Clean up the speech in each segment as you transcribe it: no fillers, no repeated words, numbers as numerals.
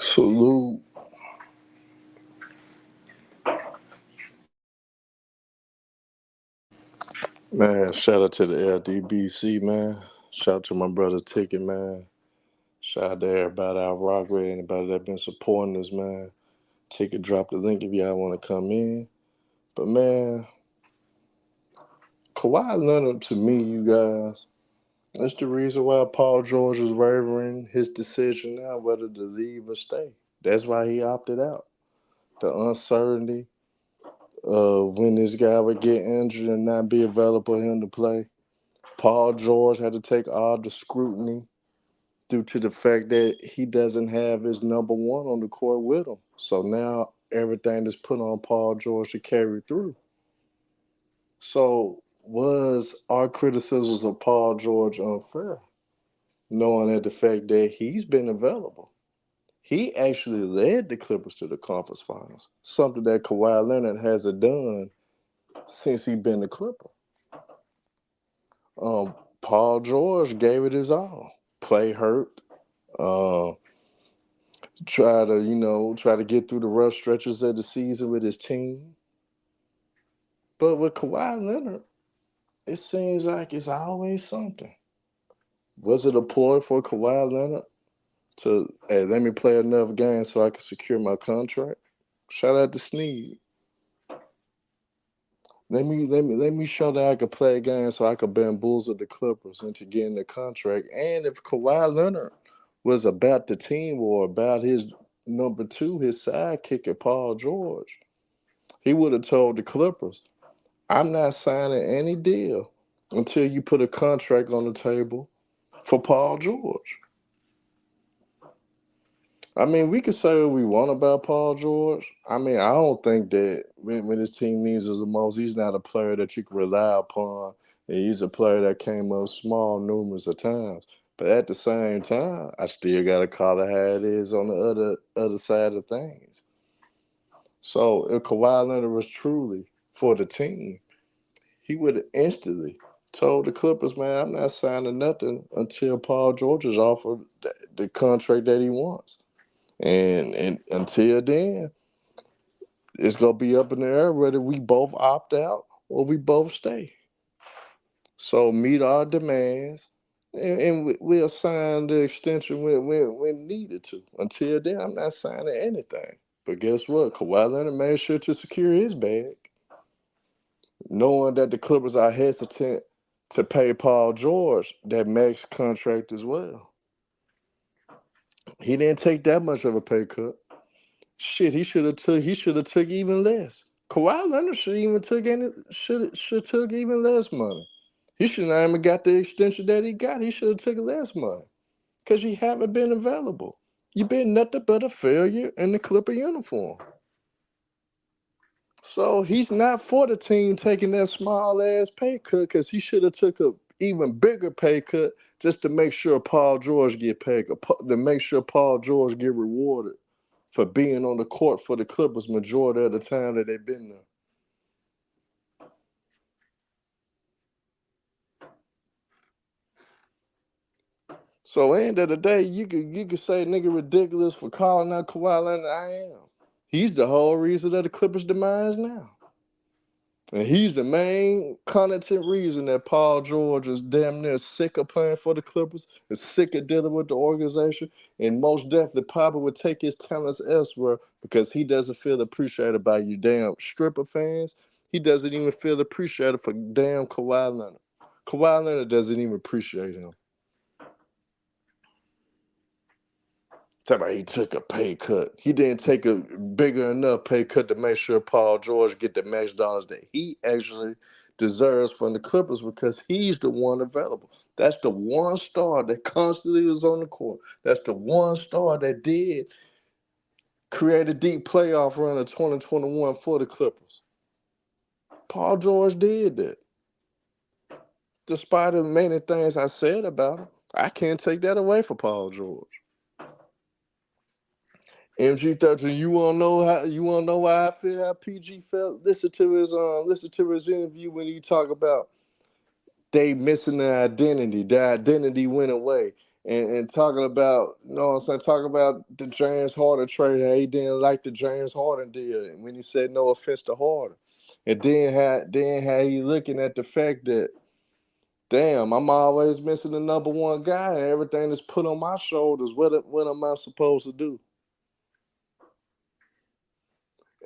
Salute, man. Shout out to the LDBC, man. Shout out to my brother Ticket, man. Shout out to everybody out Rockaway, anybody that been supporting us, man. Ticket, drop the link if y'all want to come in. But man, Kawhi Leonard, to me, you guys, that's the reason why Paul George is wavering his decision now whether to leave or stay. That's why he opted out. The uncertainty of when this guy would get injured and not be available for him to play. Paul George had to take all the scrutiny due to the fact that he doesn't have his number one on the court with him. So now everything is put on Paul George to carry through. So was our criticisms of Paul George unfair, knowing that the fact that he's been available? He actually led the Clippers to the conference finals, something that Kawhi Leonard hasn't done since he's been the Clipper. Paul George gave it his all. Play hurt, uh, try to get through the rough stretches of the season with his team. But with Kawhi Leonard, it seems like it's always something. Was it a ploy for Kawhi Leonard to, hey, let me play enough games so I can secure my contract? Shout out to Sneed. Let me show that I could play a game so I could bamboozle the Clippers into getting the contract. And if Kawhi Leonard was about the team or about his number two, his sidekick at Paul George, he would have told the Clippers, I'm not signing any deal until you put a contract on the table for Paul George. I mean, we can say what we want about Paul George. I mean, I don't think that when his team needs us the most, he's not a player that you can rely upon. And he's a player that came up small numerous of times. But at the same time, I still got to call it how it is on the other side of things. So if Kawhi Leonard was truly for the team, he would have instantly told the Clippers, man, I'm not signing nothing until Paul George is offered the contract that he wants. And until then, it's gonna be up in the air whether we both opt out or we both stay. So meet our demands, and we'll sign the extension when needed to. Until then, I'm not signing anything. But guess what? Kawhi Leonard made sure to secure his bag, knowing that the Clippers are hesitant to pay Paul George that max contract as well. He didn't take that much of a pay cut. Shit, he should have took even less. Kawhi Leonard should took even less money. He should not even got the extension that he got. He should have took less money because you haven't been available. You've been nothing but a failure in the Clipper uniform. So he's not for the team taking that small ass pay cut because he should have took a even bigger pay cut just to make sure Paul George get paid, to make sure Paul George get rewarded for being on the court for the Clippers majority of the time that they've been there. So end of the day, you could say nigga ridiculous for calling out Kawhi Leonard. I am. He's the whole reason that the Clippers' demise now. And he's the main content reason that Paul George is damn near sick of playing for the Clippers, is sick of dealing with the organization, and most definitely probably would take his talents elsewhere because he doesn't feel appreciated by you damn stripper fans. He doesn't even feel appreciated for damn Kawhi Leonard. Kawhi Leonard doesn't even appreciate him. Talk about he took a pay cut. He didn't take a bigger enough pay cut to make sure Paul George get the max dollars that he actually deserves from the Clippers because he's the one available. That's the one star that constantly is on the court. That's the one star that did create a deep playoff run of 2021 for the Clippers. Paul George did that. Despite the many things I said about him, I can't take that away from Paul George. MG13, you wanna know why I feel how PG felt? Listen to his interview when he talk about they missing their identity. Their identity went away. and talking about, you know what I'm saying, talking about the James Harden trade, how he didn't like the James Harden deal, and when he said no offense to Harden. And then how he looking at the fact that, damn, I'm always missing the number one guy, and everything that's put on my shoulders. What am I supposed to do?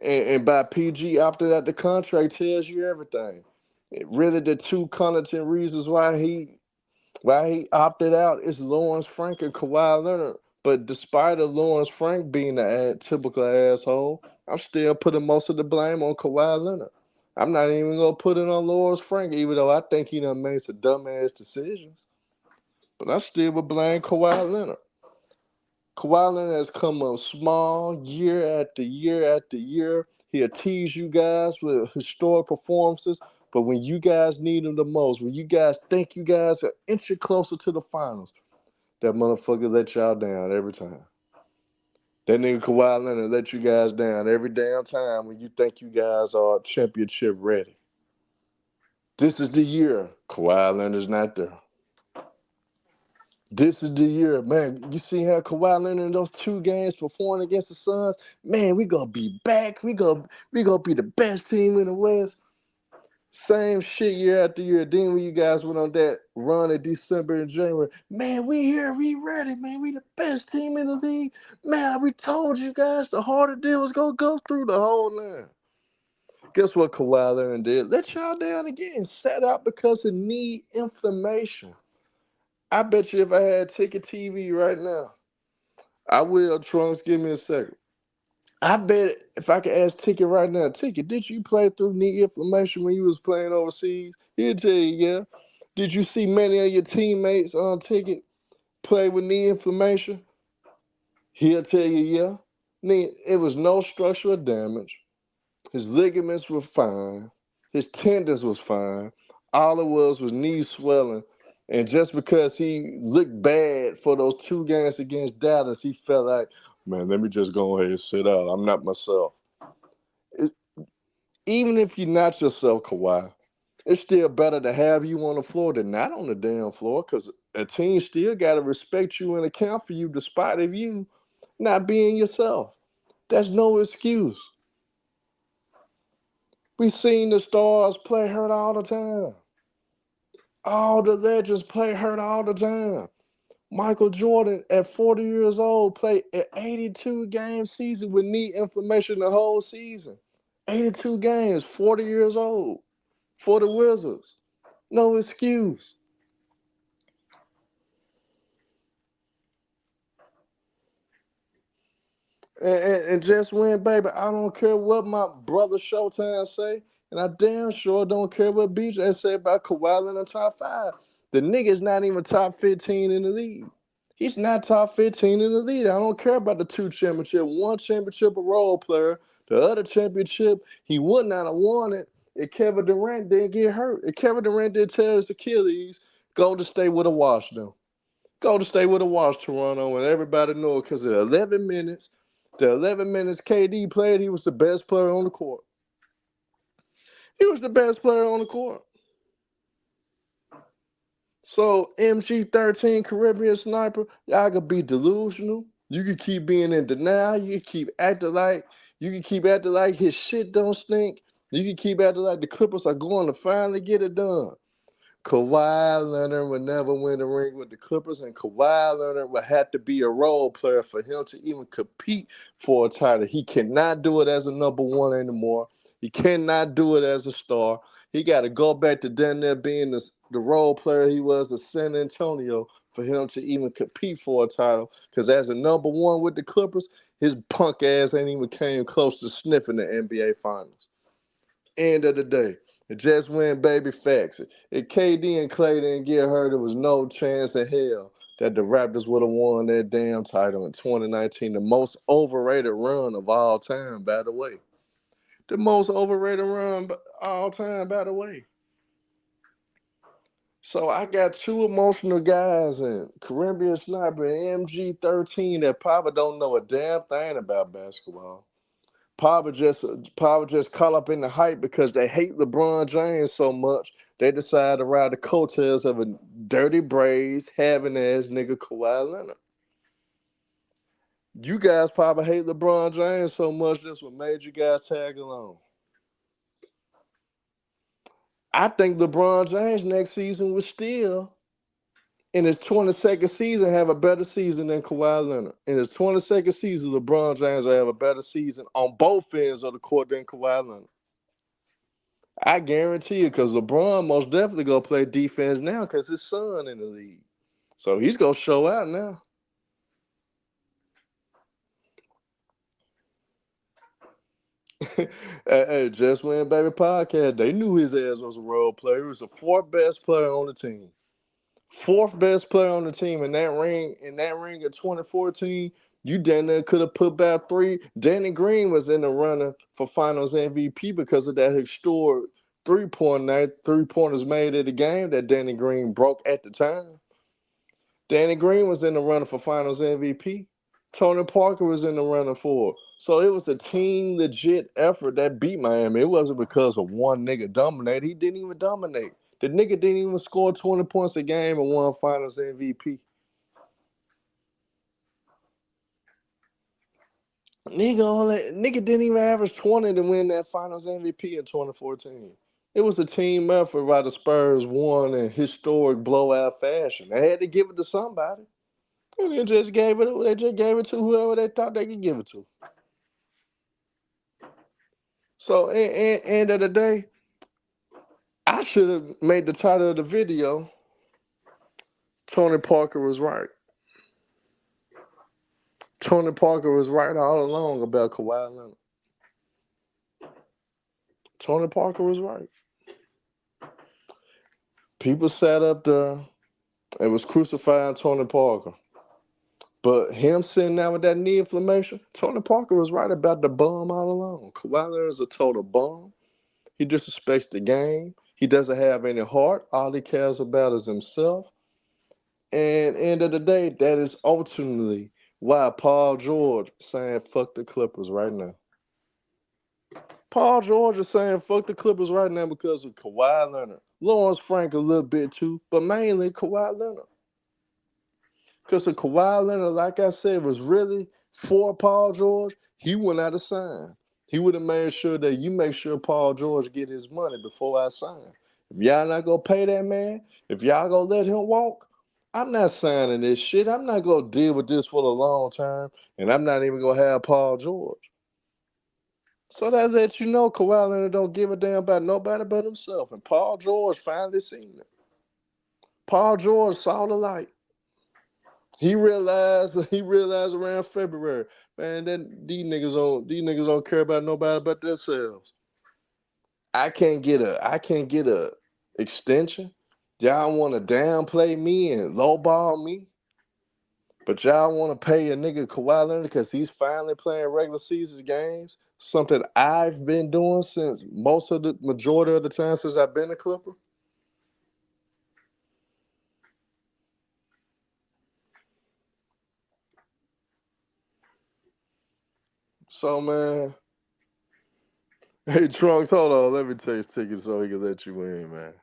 And by PG opted out the contract tells you everything. Really, the two content reasons why he opted out is Lawrence Frank and Kawhi Leonard. But despite of Lawrence Frank being a typical asshole, I'm still putting most of the blame on Kawhi Leonard. I'm not even gonna put it on Lawrence Frank, even though I think he done made some dumbass decisions. But I still would blame Kawhi Leonard. Kawhi Leonard has come up small year after year after year. He'll tease you guys with historic performances, but when you guys need him the most, when you guys think you guys are inching closer to the finals, that motherfucker let y'all down every time. That nigga Kawhi Leonard let you guys down every damn time when you think you guys are championship ready. This is the year Kawhi Leonard's not there. This is the year, man. You see how Kawhi Leonard in those two games performing against the Suns? Man, we gonna be back. We gonna be the best team in the West. Same shit year after year. Then when you guys went on that run in December and January, man, we here, we ready, man. We the best team in the league. Man, we told you guys the harder deal was gonna go through the whole line. Guess what Kawhi Leonard did? Let y'all down again. Sat out because of knee inflammation. I bet you if I had Ticket TV right now, I will, Trunks. Give me a second. I bet if I could ask Ticket right now, Ticket, did you play through knee inflammation when you was playing overseas? He'll tell you, yeah. Did you see many of your teammates on Ticket play with knee inflammation? He'll tell you, yeah. Knee, it was no structural damage. His ligaments were fine. His tendons was fine. All it was knee swelling. And just because he looked bad for those two games against Dallas, he felt like, man, let me just go ahead and sit out. I'm not myself. It, even if you're not yourself, Kawhi, it's still better to have you on the floor than not on the damn floor, because a team still got to respect you and account for you despite of you not being yourself. That's no excuse. We seen the stars play hurt all the time. All the legends play hurt all the time. Michael Jordan at 40 years old played an 82-game season with knee inflammation the whole season. 82 games, 40 years old for the Wizards. No excuse. And just win, baby. I don't care what my brother Showtime say, and I damn sure don't care what BJ say about Kawhi in the top five. The nigga's not even top 15 in the league. He's not top 15 in the league. I don't care about the two championship. One championship a role player. The other championship, he would not have won it if Kevin Durant didn't get hurt. If Kevin Durant did tear his Achilles, Golden State would have washed them. Golden State would have watched Toronto, and everybody knew it because the 11 minutes KD played, he was the best player on the court. He was the best player on the court. So MG13 Caribbean Sniper, y'all could be delusional. You can keep being in denial. You can keep acting like his shit don't stink. You can keep acting like the Clippers are going to finally get it done. Kawhi Leonard would never win a ring with the Clippers, and Kawhi Leonard would have to be a role player for him to even compete for a title. He cannot do it as a number one anymore. He cannot do it as a star. He got to go back to down there being the role player he was at San Antonio for him to even compete for a title. Because as a number one with the Clippers, his punk ass ain't even came close to sniffing the NBA Finals. End of the day. It just went baby facts. If KD and Clay didn't get hurt, there was no chance in hell that the Raptors would have won that damn title in 2019. The most overrated run of all time, by the way. The most overrated run of all time, by the way. So I got two emotional guys in Caribbean Sniper and MG13 that probably don't know a damn thing about basketball. Probably just caught up in the hype because they hate LeBron James so much They decided to ride the coattails of a dirty braids, having ass nigga Kawhi Leonard. You guys probably hate LeBron James so much that's what made you guys tag along. I think LeBron James next season will still, in his 22nd season, have a better season than Kawhi Leonard. In his 22nd season, LeBron James will have a better season on both ends of the court than Kawhi Leonard. I guarantee you, because LeBron most definitely going to play defense now because his son in the league. So he's going to show out now. Hey, Just Win Baby Podcast, they knew his ass was a role player. He was the fourth best player on the team. Fourth best player on the team in that ring of 2014. You damn near could have put back three. Danny Green was in the runner for Finals MVP because of that historic three-pointers made at the game that Danny Green broke at the time. Danny Green was in the runner for Finals MVP. Tony Parker was in the runner for it. So it was a team legit effort that beat Miami. It wasn't because of one nigga dominated. He didn't even dominate. The nigga didn't even score 20 points a game and won Finals MVP. Nigga didn't even average 20 to win that Finals MVP in 2014. It was a team effort by the Spurs won in historic blowout fashion. They had to give it to somebody. And they just gave it to whoever they thought they could give it to. So end of the day, I should have made the title of the video, Tony Parker was right. Tony Parker was right all along about Kawhi Leonard. Tony Parker was right. People sat up there and was crucifying Tony Parker. But him sitting down with that knee inflammation, Tony Parker was right about the bum all along. Kawhi Leonard is a total bum. He disrespects the game. He doesn't have any heart. All he cares about is himself. And end of the day, that is ultimately why Paul George is saying fuck the Clippers right now. Paul George is saying fuck the Clippers right now because of Kawhi Leonard. Lawrence Frank a little bit too, but mainly Kawhi Leonard. Because the Kawhi Leonard, like I said, was really for Paul George, he wouldn't have signed. He would have made sure that you make sure Paul George get his money before I sign. If y'all not going to pay that man, if y'all going to let him walk, I'm not signing this shit. I'm not going to deal with this for the long term, and I'm not even going to have Paul George. So that lets you know Kawhi Leonard don't give a damn about nobody but himself. And Paul George finally seen it. Paul George saw the light. He realized around February, man, that these niggas don't care about nobody but themselves. I can't get a extension. Y'all want to downplay me and lowball me, but y'all want to pay a nigga Kawhi Leonard because he's finally playing regular season games. Something I've been doing since majority of the time since I've been a Clipper. So man, hey Trunks, hold on, let me taste tickets so he can let you in, man.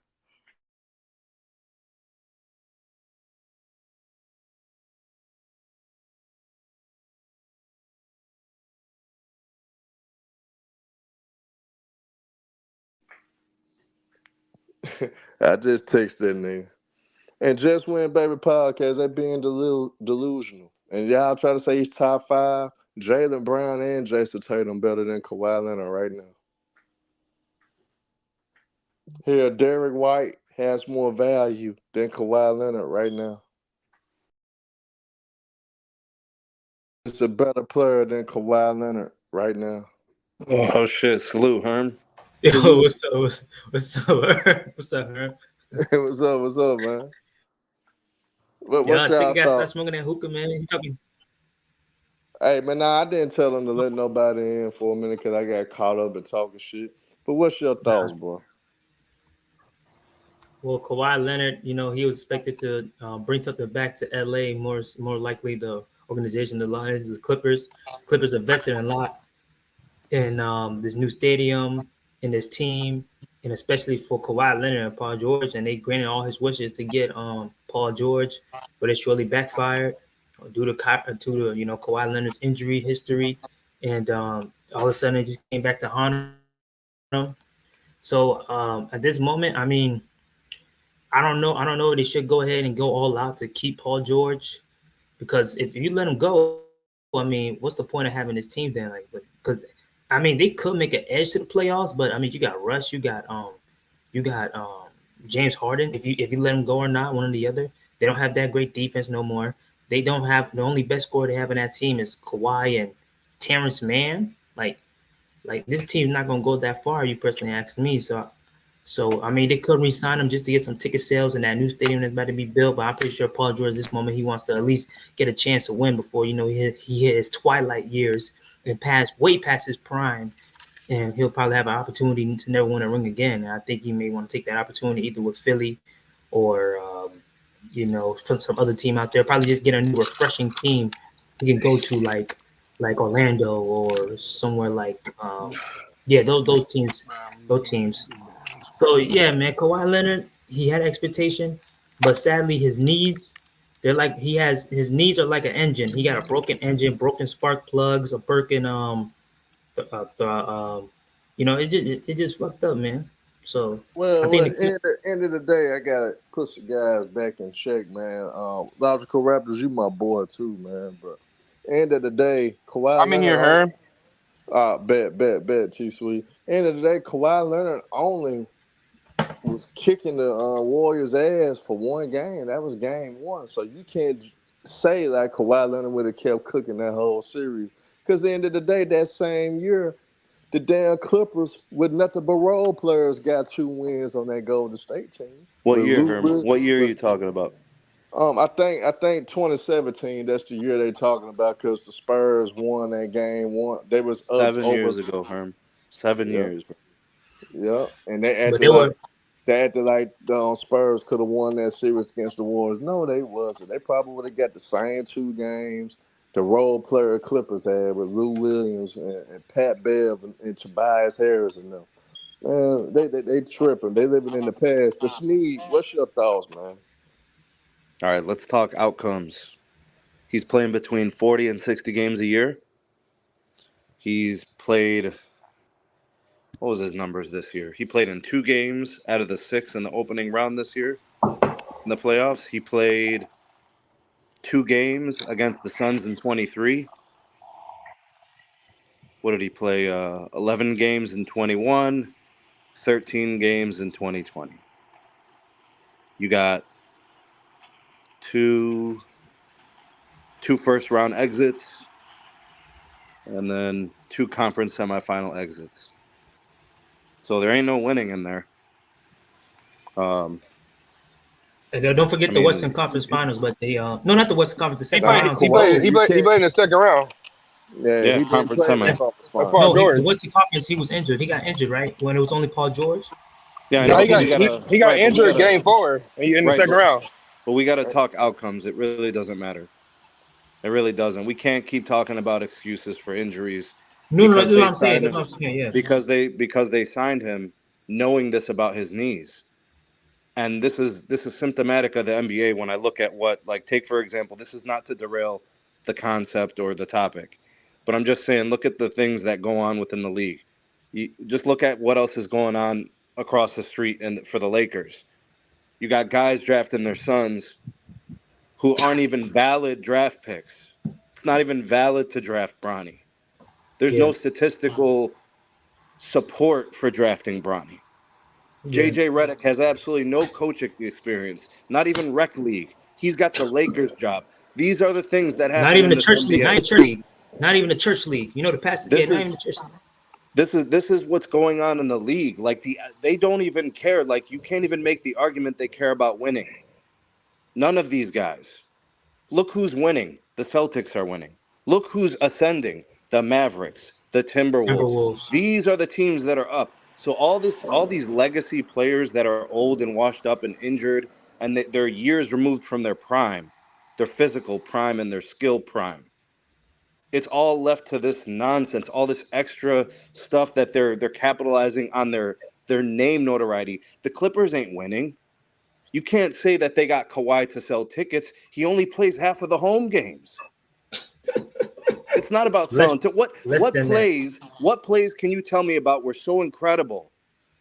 I just texted that nigga. And Just Win Baby Podcast, they being delusional. And y'all try to say he's top five. Jaylen Brown and Jason Tatum better than Kawhi Leonard right now. Here, Derek White has more value than Kawhi Leonard right now. He's a better player than Kawhi Leonard right now. Oh shit! Salute, Herm. Yo, Salute. what's up? What's up? What's up, Herb? What's up, man? What's Yeah, y'all ticket guy thought? start smoking that hookah, man. He talking. Hey, man, nah, I didn't tell him to let nobody in for a minute because I got caught up in talking shit. But what's your thoughts, Nah. bro? Well, Kawhi Leonard, he was expected to bring something back to LA. More likely, the organization, the Lions, the Clippers. Clippers invested a lot in this new stadium, in this team, and especially for Kawhi Leonard and Paul George, and they granted all his wishes to get Paul George, but it surely backfired due to Kawhi Leonard's injury history, and all of a sudden it just came back to haunt him. So at this moment, I mean, I don't know. They should go ahead and go all out to keep Paul George because if you let him go, I mean, what's the point of having this team then? Like, because I mean, they could make an edge to the playoffs, but I mean, you got Russ, you got James Harden. If you let him go or not, one or the other, they don't have that great defense no more. They don't have the only best scorer they have in that team is Kawhi and Terrence Mann. Like this team's not gonna go that far. You personally asked me, so I mean, they could re-sign him just to get some ticket sales in that new stadium that's about to be built. But I'm pretty sure Paul George, this moment, he wants to at least get a chance to win before he hit his twilight years and way past his prime, and he'll probably have an opportunity to never win a ring again. And I think he may want to take that opportunity either with Philly or some other team out there. Probably just get a new refreshing team he can go to like Orlando or somewhere like yeah those teams. So yeah, man, Kawhi Leonard, he had expectation, but sadly his knees, his knees are like an engine. He got a broken engine, broken spark plugs, a broken it just fucked up, man. So I Well, think at the end of the day, I gotta put some guys back in check, man. Logical Raptors, you my boy too, man. But end of the day, Kawhi I'm in Leonard here, on Herm. bet, T Sweet. End of the day, Kawhi Leonard only was kicking the Warriors' ass for one game. That was game one. So you can't say like Kawhi Leonard would have kept cooking that whole series. Because at the end of the day, that same year, the damn Clippers with nothing but role players got 2 wins on that Golden State team What with year, Lou Herm? Will. What year are With you talking about? I think 2017. That's the year they talking about because the Spurs won that game. One they was up 7 years over. ago, Herm. 7 years, bro. Yeah, and they but acted they like were the Spurs could have won that series against the Warriors. No, they wasn't. They probably would have got the same 2 games the role player Clippers had with Lou Williams and Pat Bev and Tobias Harris and them. Man, they tripping. They living in the past. But Sneed, what's your thoughts, man? All right, let's talk outcomes. He's playing between 40 and 60 games a year. He's played, what was his numbers this year? He played in 2 games out of the 6 in the opening round this year in the playoffs. He played 2 games against the Suns in 23. What did he play? 11 games in 21, 13 games in 2020. You got two first round exits and then 2 conference semifinal exits. So there ain't no winning in there. Um, and don't I forget the Western mean, Conference Finals, but they no, not the Western Conference, the He second played. Nah, rounds He he played. was. Kawhi, He you played. He can't. played in the second round. Yeah, yeah, he didn't conference play in the semi. That's conference That's finals. Paul no, the George. Western Conference he was injured. He got injured, right? When it was only Paul George. Yeah, He I got No, know, he but got we skated. he, gotta he got right, but we injured gotta game 4 in the right, second round. but we gotta talk outcomes. It really doesn't matter. It really doesn't. We can't keep talking about excuses for injuries No, no, because that's what they I'm saying. signed That's him what I'm saying. Yeah. because they signed him knowing this about his knees. And this is symptomatic of the NBA when I look at what, like, take for example, this is not to derail the concept or the topic, but I'm just saying look at the things that go on within the league. You just look at what else is going on across the street and for the Lakers. You got guys drafting their sons who aren't even valid draft picks. It's not even valid to draft Bronny. There's Yeah. no statistical support for drafting Bronny. Yeah. JJ Redick has absolutely no coaching experience, not even rec league. He's got the Lakers job. These are the things that Not happen even in the this church league. Not NBA. even church league. Not even the church league. You know the pastor. Yeah. This Not is even the church league. this is what's going on in the league. Like they don't even care. Like you can't even make the argument they care about winning. None of these guys. Look who's winning. The Celtics are winning. Look who's ascending. The Mavericks, the Timberwolves. Timberwolves. These are the teams that are up. So all these legacy players that are old and washed up and injured, and they're years removed from their prime, their physical prime and their skill prime. It's all left to this nonsense, all this extra stuff that they're capitalizing on their name notoriety. The Clippers ain't winning. You can't say that they got Kawhi to sell tickets. He only plays half of the home games. It's not about selling. Less than that. What plays can you tell me about were so incredible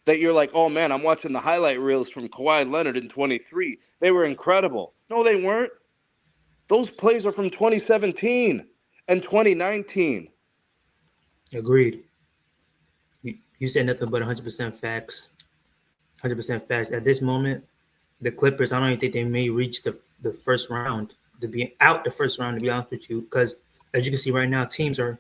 that you're like, oh man, I'm watching the highlight reels from Kawhi Leonard in 23. They were incredible. No, they weren't. Those plays are from 2017 and 2019. Agreed. You said nothing but 100% facts. 100% facts. At this moment, the Clippers, I don't even think they may reach the first round, to be out the first round, to be honest with you, because as you can see right now, teams are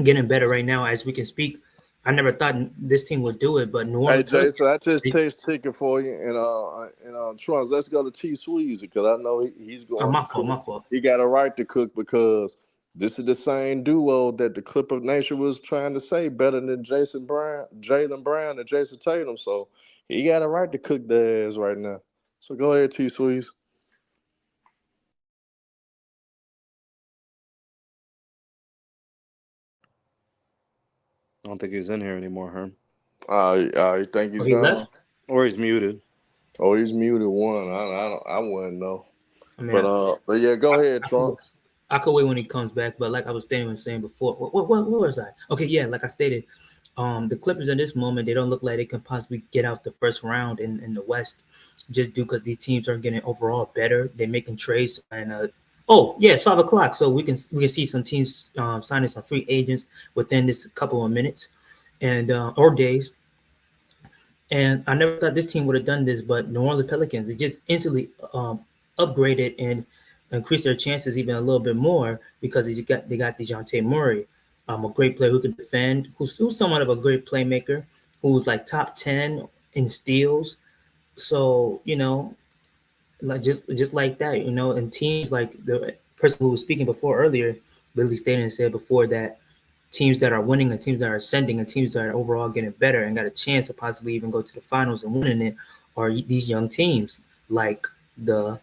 getting better right now as we can speak. I never thought this team would do it, but New Hey Orleans Jay, so I Pelicans, just chased ticket for you, and Trunks, let's go to T Sweezy because I know he's going to cook. my fault. He got a right to cook because this is the same duo that the Clipper Nation was trying to say better than Jaylen Brown, and Jason Tatum. So he got a right to cook their ass right now. So go ahead, T Sweezy. I don't think he's in here anymore, Herm. I think he's Oh, he gone. left? Or he's muted. Oh, he's muted one. I wouldn't know. I mean, But yeah, go ahead, Trunks. I could wait when he comes back, but like I was saying before, what was I? Okay, yeah, like I stated, the Clippers in this moment, they don't look like they can possibly get out the first round in the West, just due because these teams are getting overall better. They're making trades, and it's 5 o'clock, so we can see some teams signing some free agents within this couple of minutes, and or days. And I never thought this team would have done this, but New Orleans Pelicans, they just instantly upgraded and increased their chances even a little bit more because they got DeJounte Murray, a great player who can defend, who's somewhat of a great playmaker, who's like top 10 in steals. So, like just like that, and teams like the person who was speaking before earlier, Billy Staten said before that teams that are winning and teams that are ascending and teams that are overall getting better and got a chance to possibly even go to the finals and winning it are these young teams like the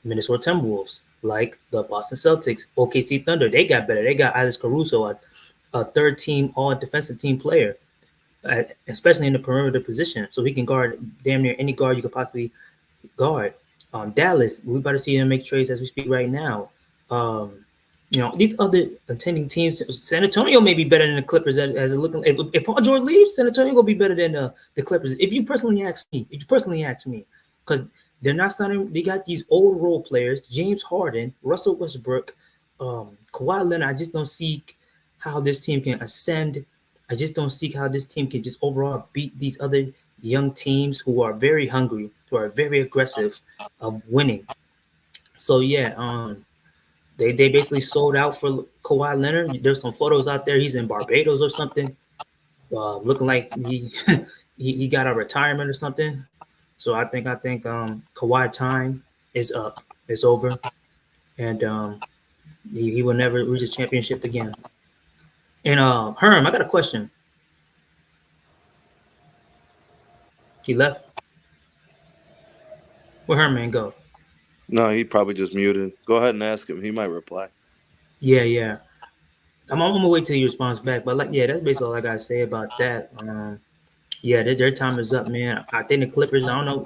Minnesota Timberwolves, like the Boston Celtics, OKC Thunder. They got better. They got Alex Caruso, a third team all defensive team player, especially in the perimeter position. So he can guard damn near any guard you could possibly guard. Dallas, we about to see them make trades as we speak right now. These other attending teams, San Antonio may be better than the Clippers as it looking. If Paul George leaves, San Antonio will be better than the Clippers. If you personally ask me, because they're not signing. They got these old role players: James Harden, Russell Westbrook, Kawhi Leonard. I just don't see how this team can ascend. I just don't see how this team can just overall beat these other young teams who are very hungry, who are very aggressive of winning. So yeah, they basically sold out for Kawhi Leonard. There's some photos out there. He's in Barbados or something, looking like he got a retirement or something. So I think Kawhi time is up. It's over, and he will never reach a championship again. And Herm, I got a question. He left. Where Herman go? No, he probably just muted. Go ahead and ask him. He might reply. Yeah. I'm gonna wait till he responds back. But that's basically all I gotta say about that. Their time is up, man. I think the Clippers, I don't know,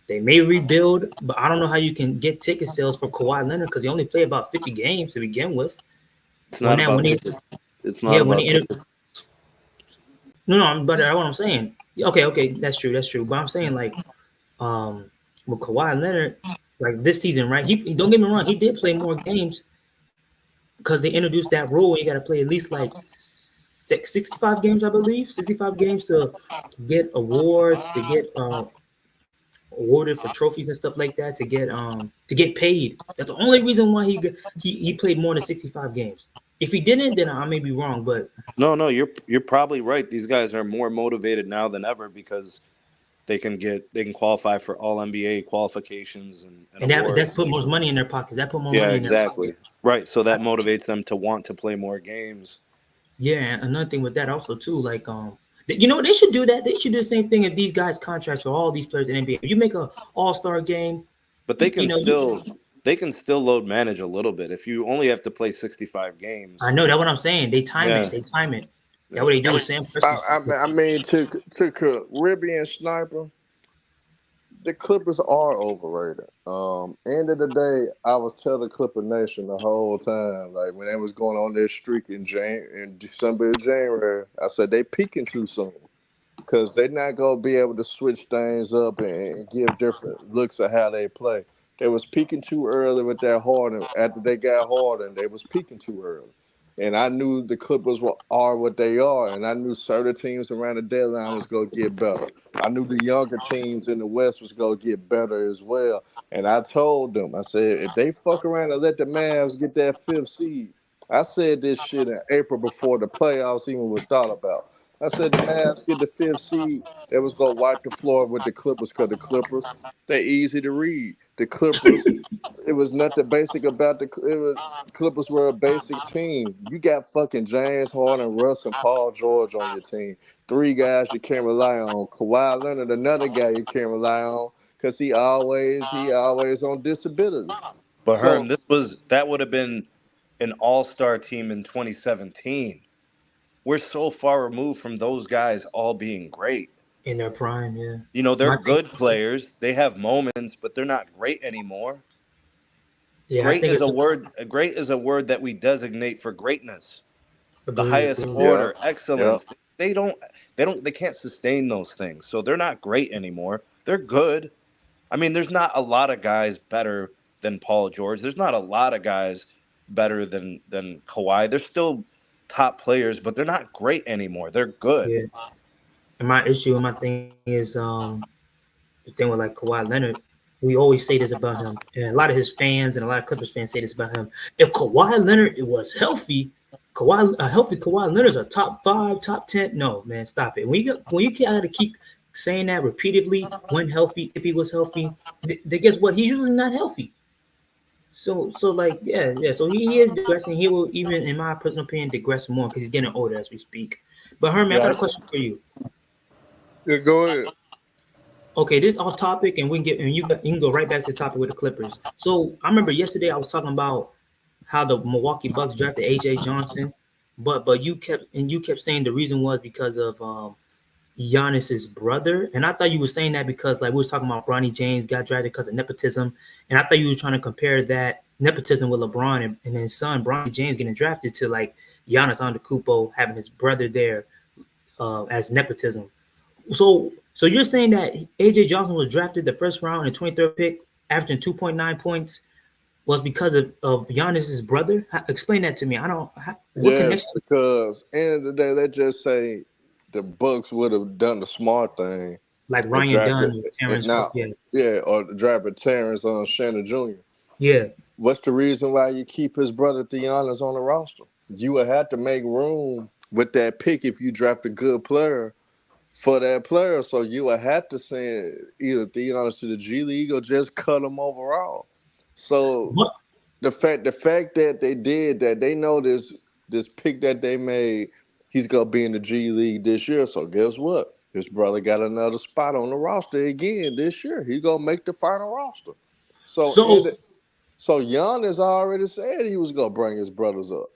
they may rebuild, but I don't know how you can get ticket sales for Kawhi Leonard because he only played about 50 games to begin with. It's not about tickets. It's not about tickets. No, but that's what I'm saying. Okay, that's true. But I'm saying with Kawhi Leonard, like this season, right? He don't get me wrong, he did play more games because they introduced that rule where you got to play at least like 65 games, I believe, 65 games to get awards, to get awarded for trophies and stuff like that, to get paid. That's the only reason why he played more than 65 games. If he didn't, then I may be wrong. But no, you're probably right. These guys are more motivated now than ever because they can qualify for all NBA qualifications and that's put more money in their pockets. That put more money in their pockets. Exactly. Right. So that motivates them to want to play more games. Yeah, and another thing with that also too, they should do that. They should do the same thing if these guys contracts for all these players in NBA. If you make a all-star game, but they can still load manage a little bit. If you only have to play 65 games. I know that's what I'm saying. They time it. That what they do with Sam Presti. I mean, to Caribbean sniper, the Clippers are overrated. End of the day, I was telling Clipper Nation the whole time, like when they was going on their streak in December and January, I said they peaking too soon because they're not gonna be able to switch things up and give different looks of how they play. They was peaking too early with that Harden. After they got Harden, they was peaking too early. And I knew the Clippers are what they are, and I knew certain teams around the deadline was gonna get better. I knew the younger teams in the West was gonna get better as well. And I told them, I said, if they fuck around and let the Mavs get that fifth seed, I said this shit in April before the playoffs even was thought about. I said the Mavs get the fifth seed, they was gonna wipe the floor with the Clippers because the Clippers, they easy to read. The Clippers, it was nothing basic about Clippers were a basic team. You got fucking James Harden, Russ, and Paul George on your team. Three guys you can't rely on. Kawhi Leonard, another guy you can't rely on because he always on disability. But Herm, So that would have been an all-star team in 2017. We're so far removed from those guys all being great. In their prime, yeah. They're My thing, good players. They have moments, but they're not great anymore. yeah, I think it's Great is a word that we designate for greatness. The highest agreed. yeah, order, yeah, excellence. They can't sustain those things. So they're not great anymore. They're good. I mean, there's not a lot of guys better than Paul George. There's not a lot of guys better than Kawhi. They're still top players, but they're not great anymore. They're good. Yeah. And my issue and my thing is the thing with like Kawhi Leonard, we always say this about him. And a lot of his fans and a lot of Clippers fans say this about him. If Kawhi Leonard it was healthy, a healthy Kawhi Leonard's a top 5, top 10. No, man, stop it. When you gotta keep saying that repeatedly, when healthy, if he was healthy, then guess what? He's usually not healthy. So like yeah. So he is digressing. He will even, in my personal opinion, digress more because he's getting older as we speak. But Herman, I got a yeah. question for you. Yeah, go ahead. Okay, this is off topic, and we can get and you can go right back to the topic with the Clippers. So I remember yesterday I was talking about how the Milwaukee Bucks drafted AJ Johnson, but you kept saying the reason was because of Giannis's brother, and I thought you were saying that because like we was talking about Bronny James got drafted because of nepotism, and I thought you were trying to compare that nepotism with LeBron and his son Bronny James getting drafted to like Giannis Antetokounmpo having his brother there as nepotism. So you're saying that AJ Johnson was drafted the first round and 23rd pick, averaging 2.9 points, was because of Giannis's brother? Explain that to me. I don't. What Yes, connection? because end of the day, let's just say the Bucks would have done the smart thing Like and Ryan drafted Dunn, it Terrence, now. yeah, Yeah, or drafted Terrence on Shannon Jr. yeah. What's the reason why you keep his brother Theonis on the roster? You would have to make room with that pick if you draft a good player for that player. So you would have to send either Theonis to the G League or just cut him overall. So What? the fact that they did that, they know this pick that they made, he's gonna be in the G League this year. So guess what? His brother got another spot on the roster again this year. He's gonna make the final roster. So So in so Giannis already said he was gonna bring his brothers up.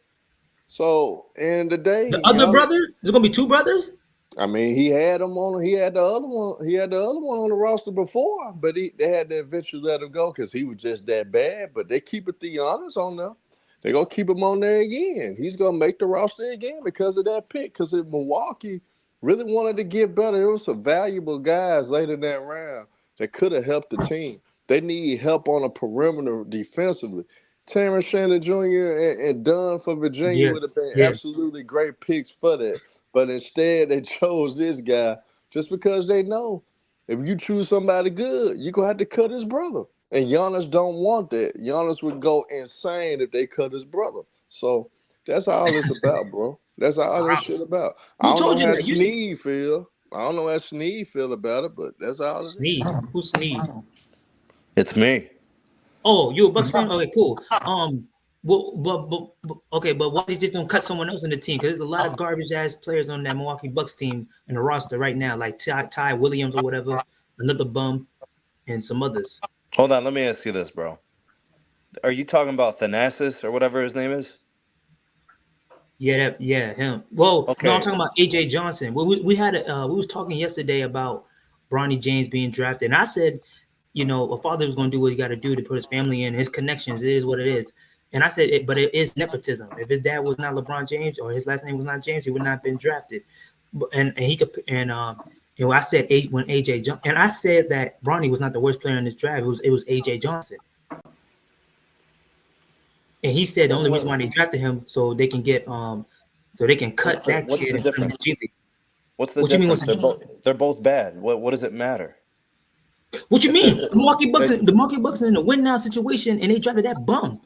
So in the the day, other Giannis, brother? There's gonna be two brothers? I mean, he had him on. He had the other one. He had the other one on the roster before, but they had to eventually let him go because he was just that bad. But they keep it Theonis on there. They gonna keep him on there again. He's gonna make the roster again because of that pick. Because if Milwaukee really wanted to get better, there was some valuable guys later in that round that could have helped the team. They need help on the perimeter defensively. Terrence Shannon Jr. and Dunn for Virginia Yeah, would have been yeah. absolutely great picks for that. But instead, they chose this guy just because they know if you choose somebody good, you're going to have to cut his brother. And Giannis don't want that. Giannis would go insane if they cut his brother. So that's all it's about, bro. That's all this shit about. I Who don't know told you how that? You Sneed feel. I don't know how Sneed feel about it, but that's all it is. Sneed. Who Sneed? It's me. Oh, you a Bucks fan? Okay, cool. Okay, but why did you just don't cut someone else on the team? Because there's a lot of garbage ass players on that Milwaukee Bucks team in the roster right now, like Ty Williams or whatever, another bum, and some others. Hold on, let me ask you this, bro. Are you talking about Thanasis or whatever his name is? Yeah, him. Well, no, I'm Okay, talking about AJ Johnson. We had we was talking yesterday about Bronny James being drafted, and I said, a father was going to do what he got to do to put his family in, his connections. It is what it is. And I said, but it is nepotism. If his dad was not LeBron James or his last name was not James, he would not have been drafted. And he could and when I said when AJ Johnson, and I said that Bronny was not the worst player in this draft. It was AJ Johnson. And he said the only reason why they drafted him so they can cut that what's the kid from the difference? G League. What's the What you mean? difference? They're both bad. What does it matter? What you If mean? they're, The Milwaukee Bucks in the win now situation, and they drafted that bum.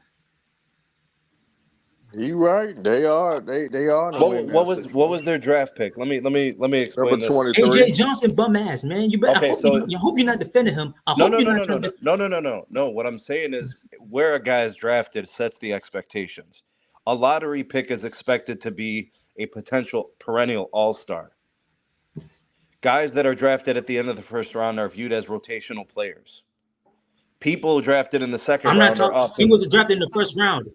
You right. They are. They are in a win now what was situation. their draft pick? Let me Number explain this. 23. AJ Johnson, bum ass man. You better. Okay, so I hope you're not defending him. I no, hope no, you're no, not no, no, trying no, to. no, no, no, no, no. What I'm saying is where a guy is drafted sets the expectations. A lottery pick is expected to be a potential perennial all-star. Guys that are drafted at the end of the first round are viewed as rotational players. People drafted in the second I'm not round are talking. He often. was drafted in the first round.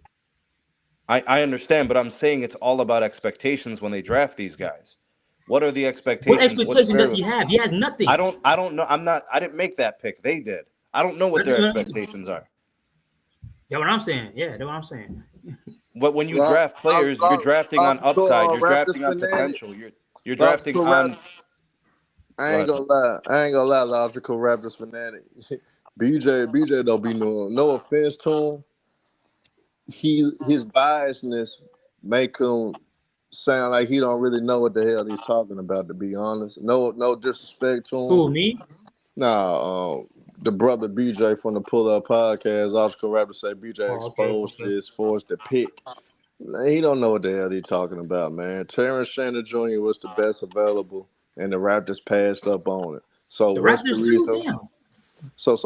I understand, but I'm saying it's all about expectations when they draft these guys. What are the What expectations? What's expectation does fair? he have? He has I nothing. don't. I don't know. I'm not. I didn't make that pick. They did. I don't know what their expectations are. That's what I'm saying. Yeah, that's what I'm saying. But when you Log- draft players, you're drafting on Logical upside. You're Raptors drafting on fanatic. potential. You're drafting Logical Raptors. on. I Go ain't ahead. gonna lie. I ain't gonna lie. Logical Raptors fanatic. BJ don't be no offense to him. His biasness make him sound like he don't really know what the hell he's talking about. To be honest, no disrespect to him. Who, me? Nah, the brother BJ from the Pull Up Podcast, Oscar Raptor say BJ Oh, okay, exposed okay. this, forced to pick. Man, he don't know what the hell he talking about, man. Terrence Shannon Jr. was the best available, and the Raptors passed up on it. So The what's the Raptors too. reason? Damn. So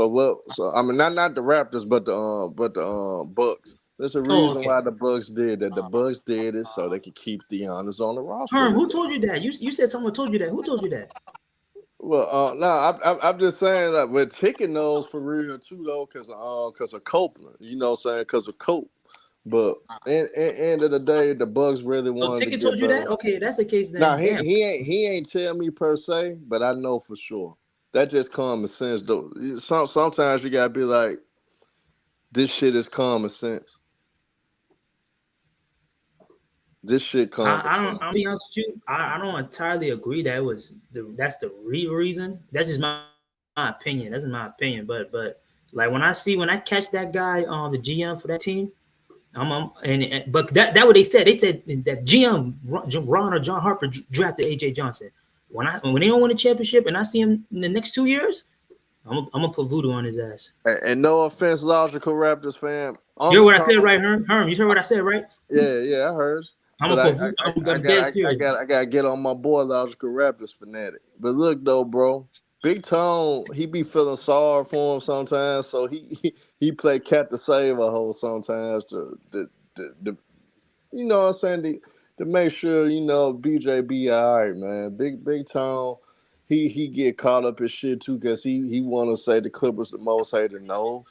I mean not the Raptors, but the Bucks. There's a Oh, reason okay. why the Bucks did that. The Bucks did it so they could keep the honors on the roster. Herm, That's who it. told you that? You said someone told you that. Who told you that? Well, no, I'm just saying that with chicken nose for real too though, cause of Copeland, you know what I'm saying, cause of Cope. But in end of the day, the Bucks really So wanted to Ticket told get you that? better. Okay, that's the case Now then. he Damn. he ain't tell me per se, but I know for sure. That just common sense though. Sometimes you gotta be like, this shit is common sense. This shit common I don't. sense. I'll be honest with you. I don't entirely agree that that's the real reason. That's just my opinion. That's my opinion. But like when I catch that guy the GM for that team, but that what they said. They said that GM Ron or John Harper drafted AJ Johnson. When they don't win a championship and I see him in the next 2 years, I'm gonna put voodoo on his ass. And no offense, logical Raptors fan. You heard what I said, Tom, right, Herm? Herm, you heard what I said, right? yeah, I heard. I'm But gonna put voodoo. I'm dead serious. I got to get on my boy, logical Raptors fanatic. But look though, bro, Big Tone, he be feeling sorry for him sometimes, so he play cat to save a hole sometimes to you know what I'm saying, to make sure BJ be all right, man. Big Tone, he get caught up in shit too because he want to say the Clippers the most hated. No,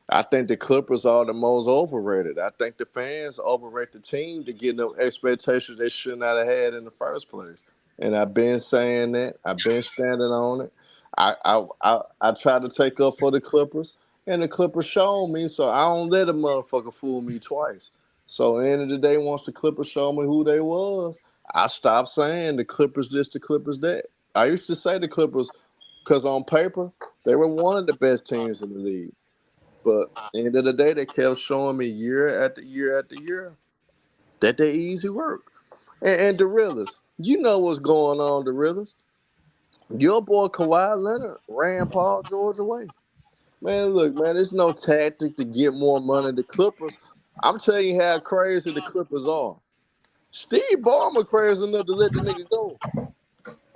I think the Clippers are the most overrated. I think the fans overrate the team to get them expectations they should not have had in the first place. And I've been saying that. I've been standing on it. I try to take up for the Clippers, and the Clippers showed me. So I don't let a motherfucker fool me twice. So at the end of the day, once the Clippers showed me who they was, I stopped saying the Clippers this, the Clippers that. I used to say the Clippers because on paper they were one of the best teams in the league. But at the end of the day, they kept showing me year after year after year that they easy work. And the realest, you know what's going on, the realest. Your boy Kawhi Leonard ran Paul George away. Man, look, man, there's no tactic to get more money. The Clippers, I'm telling you how crazy the Clippers are. Steve Ballmer crazy enough to let the nigga go.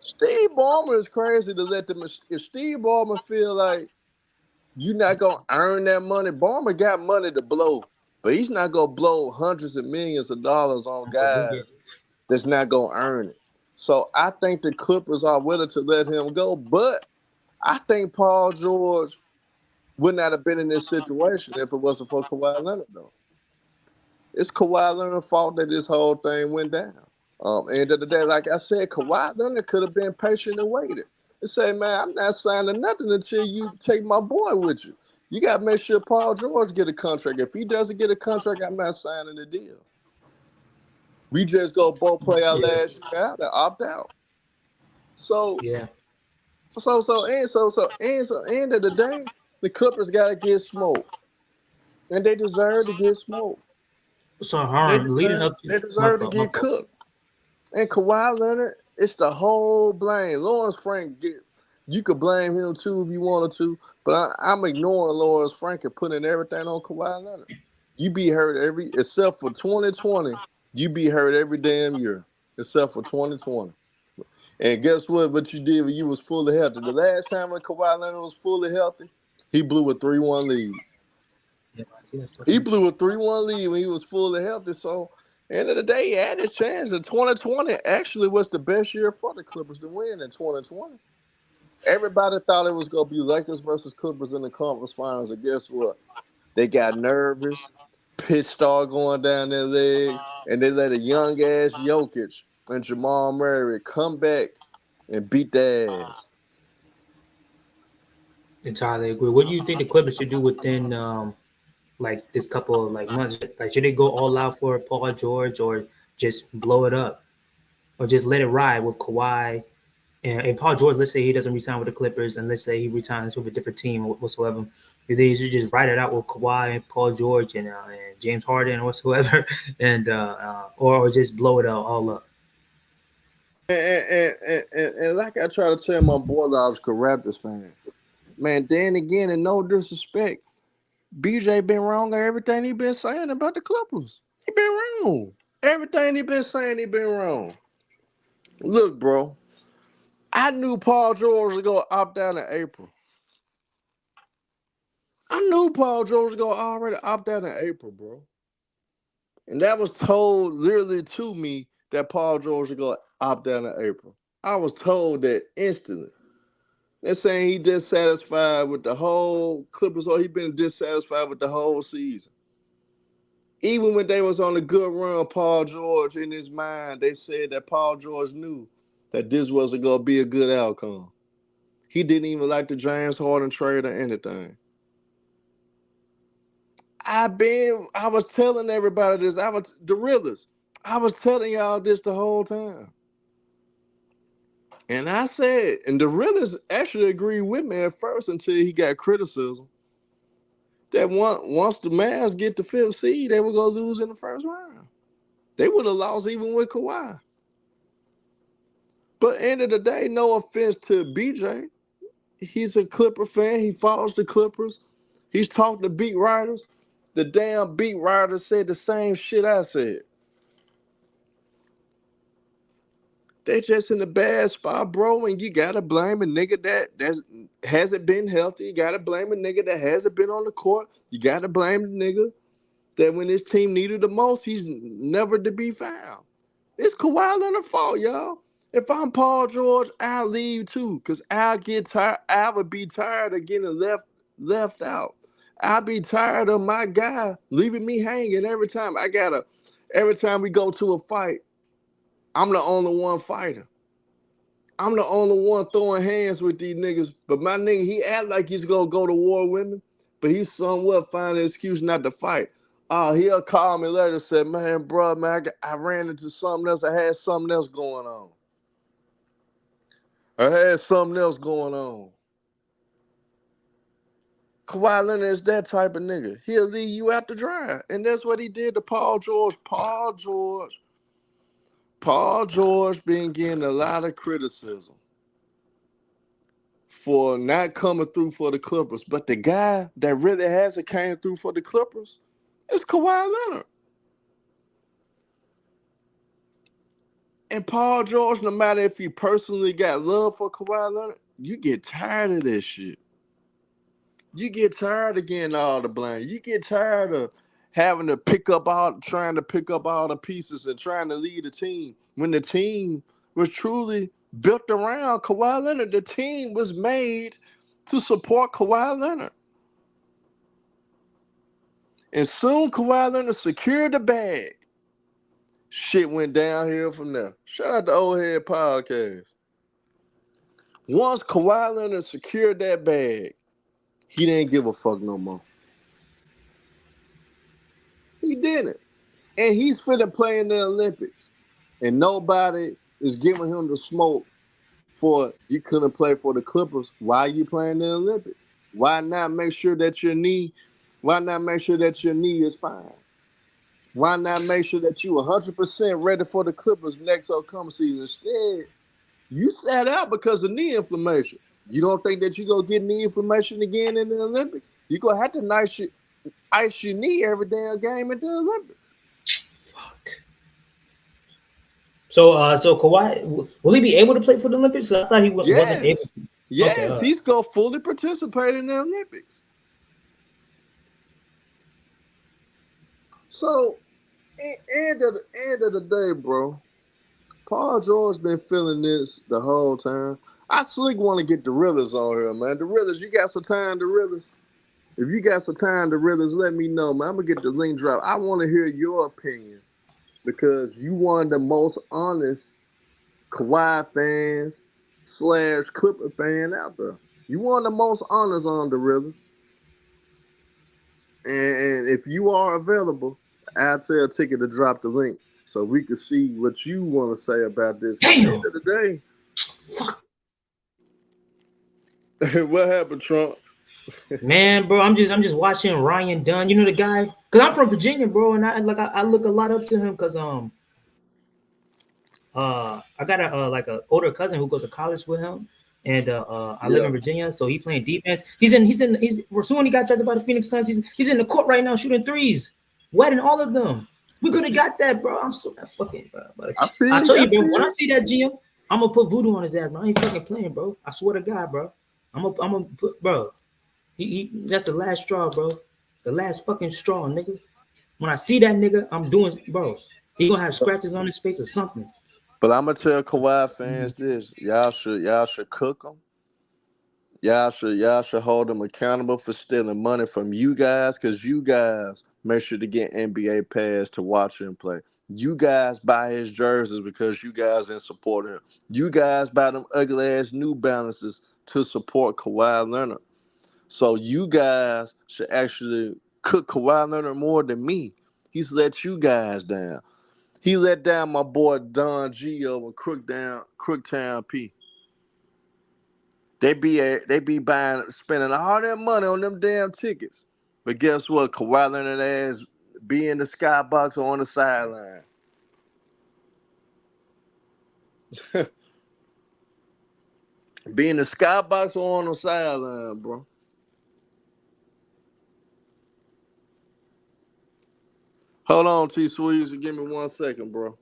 Steve Ballmer is crazy to let them. If Steve Ballmer feel like you're not gonna earn that money. Ballmer got money to blow, but he's not gonna blow hundreds of millions of dollars on Uncle guys Boogie. that's not gonna earn it. So I think the Clippers are willing to let him go, but I think Paul George would not have been in this situation if it wasn't for Kawhi Leonard, though. It's Kawhi Leonard's fault that this whole thing went down. End of the day, like I said, Kawhi Leonard could have been patient and waited and say, man, I'm not signing nothing until you take my boy with you. You got to make sure Paul George get a contract. If he doesn't get a contract, I'm not signing the deal. We just go both play our Yeah, last year out and opt out. So, yeah. end of the day, the Clippers got to get smoked, and they deserve to get smoked. So They Harm, leading deserve up to they deserve to my get fault. cooked. And Kawhi Leonard, it's the whole blame. Lawrence Frank, you could blame him too if you wanted to, but I'm ignoring Lawrence Frank and putting everything on Kawhi Leonard. You be hurt except for 2020, you be hurt every damn year, except for 2020. And guess what? What you did when you was fully healthy. The last time when Kawhi Leonard was fully healthy, he blew a 3-1 lead. Yeah, I see that He fucking. blew a 3-1 lead when he was fully healthy. So, end of the day, he had his chance. And 2020 actually was the best year for the Clippers to win in 2020. Everybody thought it was going to be Lakers versus Clippers in the conference finals. And guess what? They got nervous. Pitch started going down their legs. And they let a young-ass Jokic and Jamal Murray come back and beat their ass. Entirely agree. What do you think the Clippers should do within like this couple of like months? Like, should they go all out for Paul George or just blow it up, or just let it ride with Kawhi? And if Paul George, let's say he doesn't resign with the Clippers, and let's say he resigns with a different team or whatsoever, you think you should just ride it out with Kawhi and Paul George and James Harden or whatsoever, and or just blow it all up? And like I try to tell my boy that I was a Raptors fan, man, then again, and no disrespect, BJ been wrong on everything he been saying about the Clippers. He been wrong. Everything he been saying, he been wrong. Look, bro, I knew Paul George was going to opt out in April. I knew Paul George was going to already opt out in April, bro. And that was told literally to me that Paul George was going to opt out in April. I was told that instantly. They're saying he dissatisfied with the whole Clippers, or he been dissatisfied with the whole season. Even when they was on a good run, Paul George, in his mind, they said that Paul George knew that this wasn't going to be a good outcome. He didn't even like the James Harden trade or anything. I was telling everybody this. The realest. I was telling y'all this the whole time. And I said, and the realest actually agreed with me at first until he got criticism, that once the Mavs get the 5th seed, they were going to lose in the first round. They would have lost even with Kawhi. But end of the day, no offense to BJ, he's a Clipper fan. He follows the Clippers. He's talked to beat writers. The damn beat writers said the same shit I said. They just in a bad spot, bro, and you gotta blame a nigga that hasn't been healthy. You gotta blame a nigga that hasn't been on the court. You gotta blame the nigga that when his team needed the most, he's never to be found. It's Kawhi Leonard's fault, y'all. If I'm Paul George, I'll leave too, because I'll get tired. I would be tired of getting left out. I'll be tired of my guy leaving me hanging every time. Every time we go to a fight, I'm the only one fighting. I'm the only one throwing hands with these niggas. But my nigga, he act like he's gonna go to war with me, but he's somewhat finding an excuse not to fight. He'll call me later and say, man, bro, man, I ran into something else. I had something else going on. Kawhi Leonard is that type of nigga. He'll leave you out to dry. And that's what he did to Paul George. Paul George been getting a lot of criticism for not coming through for the Clippers. But the guy that really hasn't came through for the Clippers is Kawhi Leonard. And Paul George, no matter if he personally got love for Kawhi Leonard, you get tired of this shit. You get tired of getting all the blame. You get tired of trying to pick up all the pieces and trying to lead the team. When the team was truly built around Kawhi Leonard, the team was made to support Kawhi Leonard. And soon Kawhi Leonard secured the bag. Shit went downhill from there. Shout out to Old Head Podcast. Once Kawhi Leonard secured that bag, he didn't give a fuck no more. He didn't. And he's finna play in the Olympics. And nobody is giving him the smoke for you couldn't play for the Clippers. Why are you playing in the Olympics? Why not make sure that your knee is fine? Why not make sure that you 100% ready for the Clippers next upcoming season? Instead, you sat out because of knee inflammation. You don't think that you're going to get knee inflammation again in the Olympics? You're going to have to ice your knee every damn game at the Olympics. Fuck. So Kawhi, will he be able to play for the Olympics? I thought he wasn't able to. Yes, Okay, he's going to fully participate in the Olympics. So, end of the day, bro, Paul George been feeling this the whole time. I slick want to get the Realers on here, man. The Realers, you got some time, the Realers? If you got some time, the Realers, let me know, man. I'm going to get the link drop. I want to hear your opinion because you one of the most honest Kawhi fans / Clipper fan out there. You one of the most honest on the Realers. And if you are available, I'll tell Ticket to drop the link so we can see what you want to say about this. At the end of the day, fuck. what happened, Trump? Man, bro, I'm just watching Ryan Dunn. You know the guy? Cause I'm from Virginia, bro, and I look a lot up to him because I got a older cousin who goes to college with him, and I live in Virginia, so he playing defense. He's soon he got drafted by the Phoenix Suns. He's in the court right now shooting threes, wetting all of them. We could have got that, bro. I'm so fucking, bro. I tell you, bro. When I see that GM, I'm gonna put voodoo on his ass, bro. I ain't fucking playing, bro. I swear to God, bro. I'm gonna put, bro. He that's the last straw, bro. The last fucking straw, nigga. When I see that nigga, I'm doing, bro. He gonna have scratches on his face or something. But I'm gonna tell Kawhi fans this: y'all should cook them. Y'all should hold them accountable for stealing money from you guys, because you guys make sure to get NBA pass to watch him play. You guys buy his jerseys because you guys didn't support him. You guys buy them ugly ass New Balances to support Kawhi Leonard. So you guys should actually cook Kawhi Leonard more than me. He's let you guys down. He let down my boy Don Gio and Crooktown P. They be spending all their money on them damn tickets. But guess what? Kawhi Leonard ass be in the skybox or on the sideline. Be in the skybox or on the sideline, bro. Hold on, T Sweeze. Give me 1 second, bro.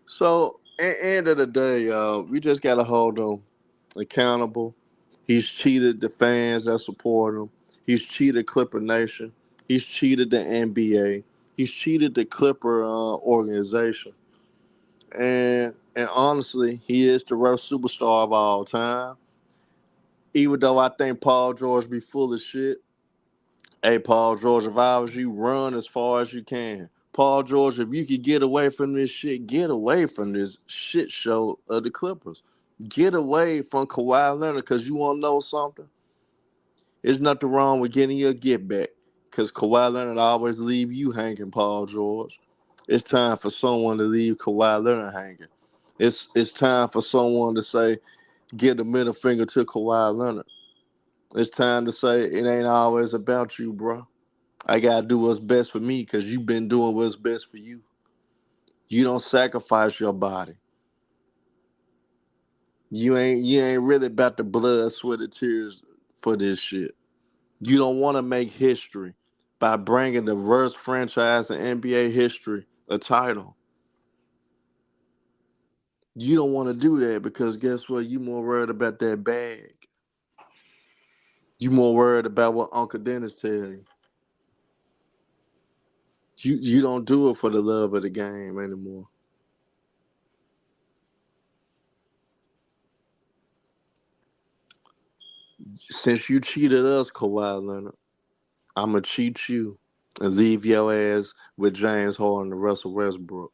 So, end of the day, y'all, we just gotta hold him accountable. He's cheated the fans that support him. He's cheated Clipper Nation. He's cheated the NBA. He's cheated the Clipper organization. And honestly, he is the worst superstar of all time. Even though I think Paul George be full of shit. Hey, Paul George, if I was you, run as far as you can. Paul George, if you could get away from this shit, get away from this shit show of the Clippers. Get away from Kawhi Leonard, because you want to know something? There's nothing wrong with getting your get back, because Kawhi Leonard always leave you hanging, Paul George. It's time for someone to leave Kawhi Leonard hanging. It's time for someone to say, give the middle finger to Kawhi Leonard. It's time to say, it ain't always about you, bro. I gotta do what's best for me because you've been doing what's best for you. You don't sacrifice your body. You ain't really about the blood, sweat, and tears for this shit. You don't want to make history by bringing the worst franchise in NBA history a title. You don't want to do that because guess what? You more worried about that bag. You more worried about what Uncle Dennis tell you. You don't do it for the love of the game anymore. Since you cheated us, Kawhi Leonard, I'ma cheat you and leave your ass with James Harden and Russell Westbrook.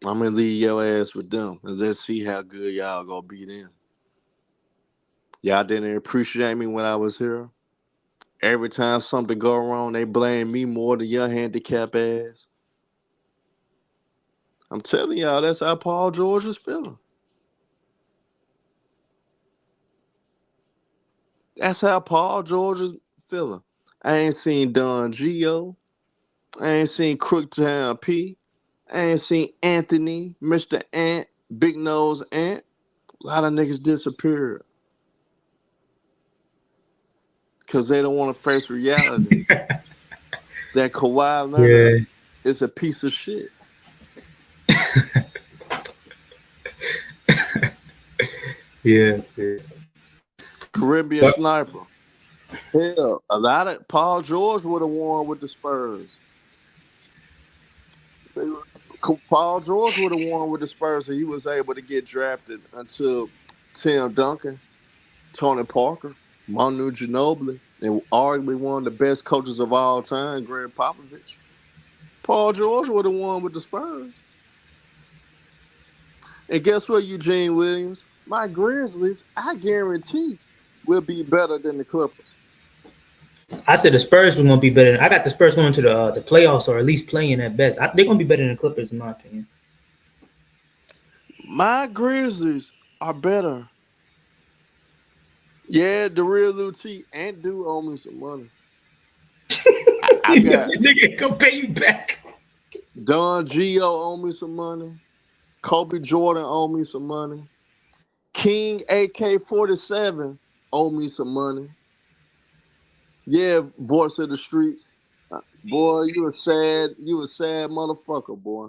I'm gonna leave your ass with them and let's see how good y'all gonna be then. Y'all didn't appreciate me when I was here. Every time something go wrong, they blame me more than your handicap ass. I'm telling y'all, that's how Paul George is feeling. That's how Paul George is feeling. I ain't seen Don Gio. I ain't seen Crooktown P. I ain't seen Anthony, Mr. Ant, Big Nose Ant. A lot of niggas disappeared because they don't want to face reality. That Kawhi Leonard Yeah. is a piece of shit. Yeah. Yeah. Caribbean But sniper. Hell, a lot of Paul George would have won with the Spurs. Paul George would have won with the Spurs if he was able to get drafted until Tim Duncan, Tony Parker, Manu Ginobili, and arguably one of the best coaches of all time, Greg Popovich. Paul George would have won with the Spurs. And guess what, Eugene Williams? My Grizzlies, I guarantee, will be better than the Clippers. I said the Spurs were going to be better. I got the Spurs going to the playoffs or at least playing at best. They're going to be better than the Clippers, in my opinion. My Grizzlies are better. Yeah, the real Lil T and do owe me some money. I got Nigga, go pay you back. Don Gio owe me some money. Kobe Jordan owe me some money. King AK-47 owe me some money. Yeah, voice of the streets. Boy, you a sad motherfucker, boy.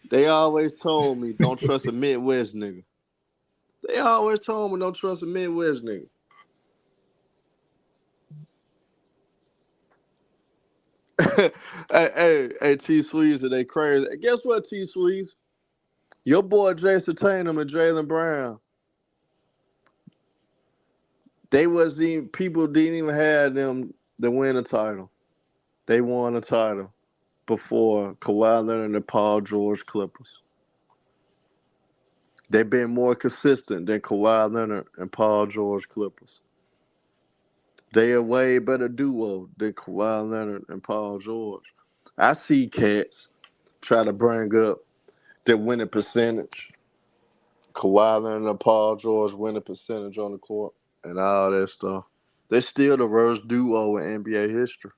They always told me don't trust a Midwest nigga. They always told me don't trust a Midwest nigga. hey, T Sweez, are they crazy? Guess what, T Sweez? Your boy Jason Tatum and Jalen Brown, they wasn't even, people didn't even have them to win a title. They won a title before Kawhi Leonard and the Paul George Clippers. They've been more consistent than Kawhi Leonard and Paul George Clippers. They a way better duo than Kawhi Leonard and Paul George. I see cats try to bring up their winning percentage. Kawhi Leonard and Paul George winning percentage on the court and all that stuff. They're still the worst duo in NBA history.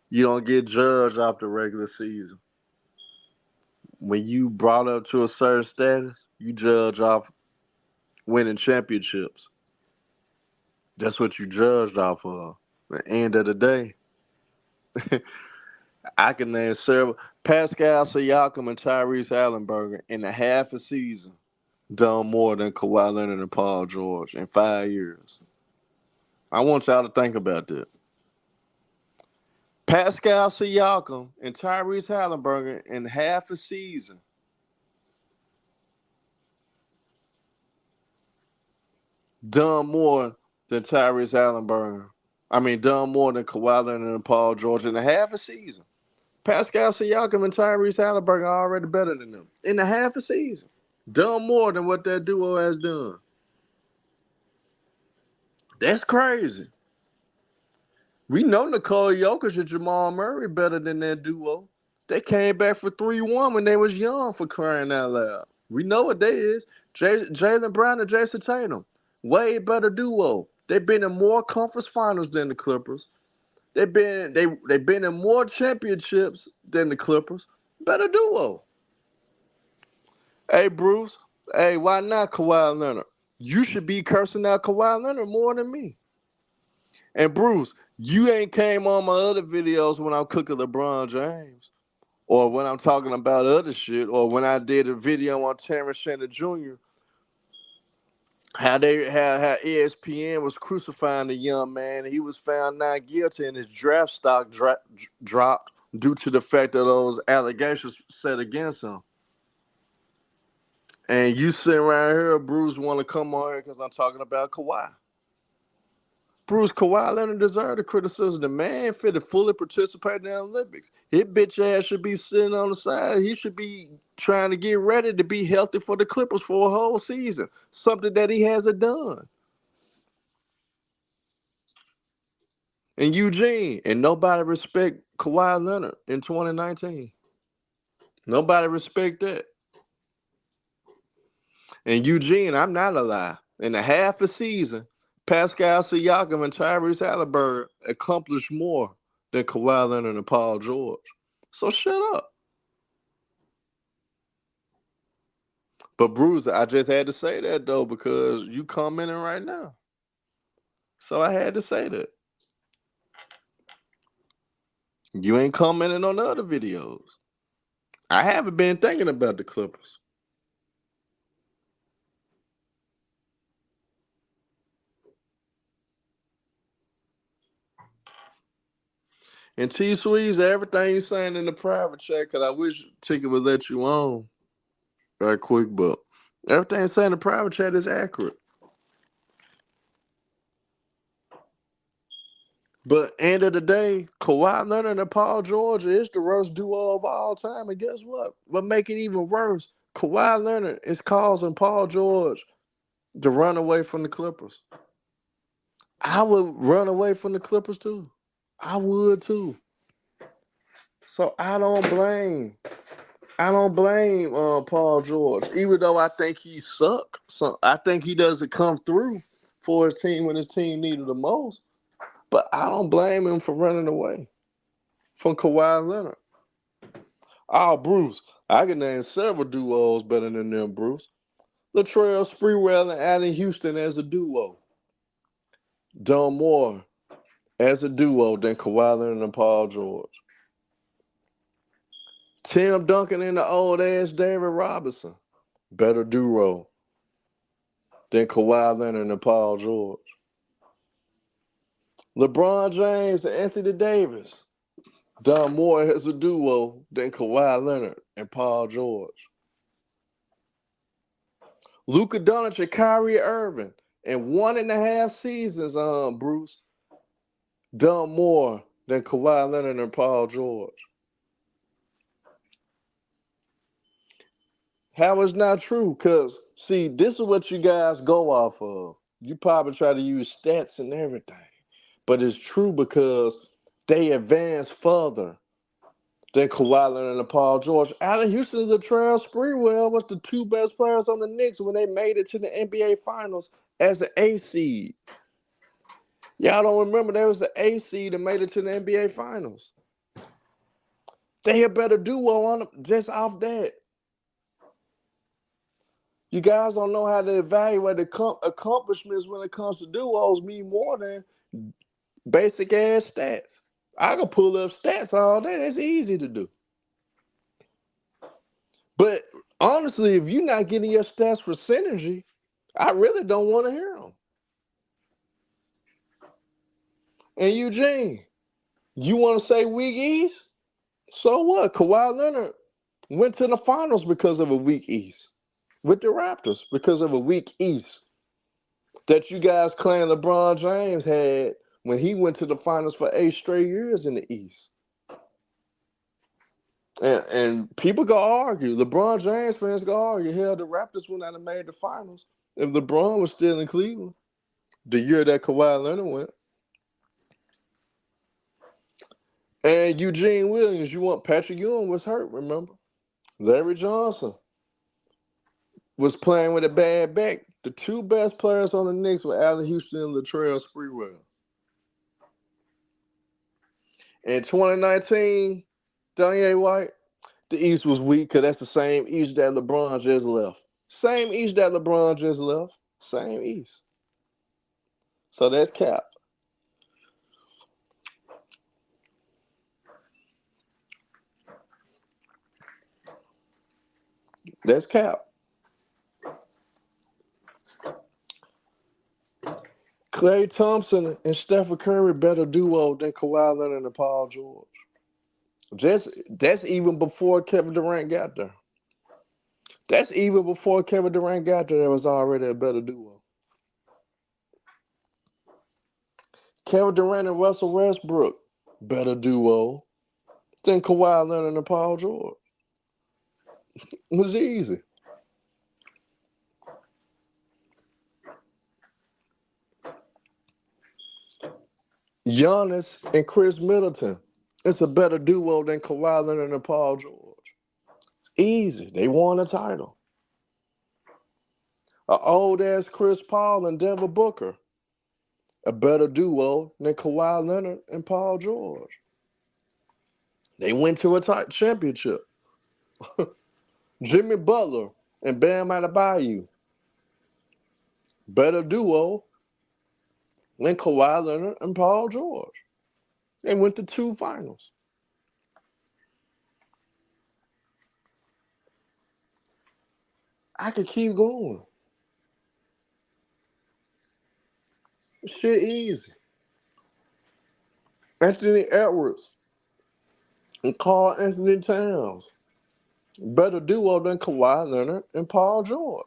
You don't get judged off the regular season. When you brought up to a certain status, you judge off winning championships. That's what you judged off of. At the end of the day, I can name several. Pascal Siakam and Tyrese Allenberger in a half a season done more than Kawhi Leonard and Paul George in 5 years. I want y'all to think about that. Pascal Siakam and Tyrese Allenberger in half a season done more than Tyrese Allenberger. Done more than Kawhi Leonard and Paul George in a half a season. Pascal Siakam and Tyrese Halliburton are already better than them in a half a season. Done more than what that duo has done. That's crazy. We know Nikola Jokic and Jamal Murray better than that duo. They came back for 3-1 when they was young, for crying out loud. We know what they is. Jalen Brown and Jason Tatum. Way better duo. They've been in more conference finals than the Clippers. They've been in more championships than the Clippers. Better duo. Hey, Bruce. Hey, why not Kawhi Leonard? You should be cursing out Kawhi Leonard more than me. And Bruce, you ain't came on my other videos when I'm cooking LeBron James, or when I'm talking about other shit, or when I did a video on Terrence Shannon Jr. how ESPN was crucifying the young man. He was found not guilty, and his draft stock dropped due to the fact of those allegations set against him. And you sitting around here, Bruce, want to come on here because I'm talking about Kawhi. Bruce, Kawhi Leonard deserved the criticism. The man fit to fully participate in the Olympics. His bitch ass should be sitting on the side. He should be trying to get ready to be healthy for the Clippers for a whole season, something that he hasn't done. And Eugene, and nobody respect Kawhi Leonard in 2019. Nobody respect that. And Eugene, I'm not a lie. In a half a season, Pascal Siakam and Tyrese Halliburton accomplished more than Kawhi Leonard and Paul George. So shut up. But Bruce, I just had to say that though because you commenting right now. So I had to say that. You ain't commenting on the other videos. I haven't been thinking about the Clippers. And T Sweeze, everything you saying in the private chat, because I wish Ticket would let you on right quick, but everything you saying in the private chat is accurate. But end of the day, Kawhi Leonard and Paul George is the worst duo of all time. And guess what? What make it even worse? Kawhi Leonard is causing Paul George to run away from the Clippers. I would run away from the Clippers too. I would too. So I don't blame Paul George, even though I think he suck. So I think he doesn't come through for his team when his team needed the most. But I don't blame him for running away from Kawhi Leonard. Oh, Bruce, I can name several duos better than them, Bruce. Latrell Sprewell and Allen Houston as a duo. Don Moore as a duo than Kawhi Leonard and Paul George. Tim Duncan and the old ass David Robinson. Better duo than Kawhi Leonard and Paul George. LeBron James and Anthony Davis. Don Moore as a duo than Kawhi Leonard and Paul George. Luka Doncic and Kyrie Irving in 1.5 seasons, Bruce, done more than Kawhi Leonard and Paul George. How is not true? Because, see, this is what you guys go off of. You probably try to use stats and everything. But it's true because they advance further than Kawhi Leonard and Paul George. Allen Houston and Latrell Sprewell was the two best players on the Knicks when they made it to the NBA Finals as the A seed. Y'all don't remember there was the A seed that made it to the NBA Finals. They a better duo on them just off that. You guys don't know how to evaluate accomplishments when it comes to duos mean more than basic ass stats. I can pull up stats all day. That's easy to do. But honestly, if you're not getting your stats for synergy, I really don't want to hear them. And Eugene, you want to say weak East? So what? Kawhi Leonard went to the finals because of a weak East with the Raptors because of a weak East that you guys claim LeBron James had when he went to the finals for 8 straight years in the East. And people go argue. LeBron James fans go argue. Hell, the Raptors would not have made the finals if LeBron was still in Cleveland the year that Kawhi Leonard went. And Eugene Williams, Patrick Ewing was hurt, remember? Larry Johnson was playing with a bad back. The two best players on the Knicks were Allen Houston and Latrell Sprewell. In 2019, Danye White, the East was weak because that's the same East that LeBron just left. Same East that LeBron just left. Same East. So that's cap. That's cap. Klay Thompson and Stephen Curry better duo than Kawhi Leonard and Paul George. That's even before Kevin Durant got there. That's even before Kevin Durant got there. There was already a better duo. Kevin Durant and Russell Westbrook better duo than Kawhi Leonard and Paul George. It was easy. Giannis and Chris Middleton. It's a better duo than Kawhi Leonard and Paul George. Easy. They won a title. An old-ass Chris Paul and Devin Booker. A better duo than Kawhi Leonard and Paul George. They went to a championship. Jimmy Butler and Bam Adebayo. Better duo than Kawhi Leonard and Paul George. They went to 2 finals. I could keep going. Shit easy. Anthony Edwards and Karl Anthony Towns. Better duo than Kawhi Leonard and Paul George.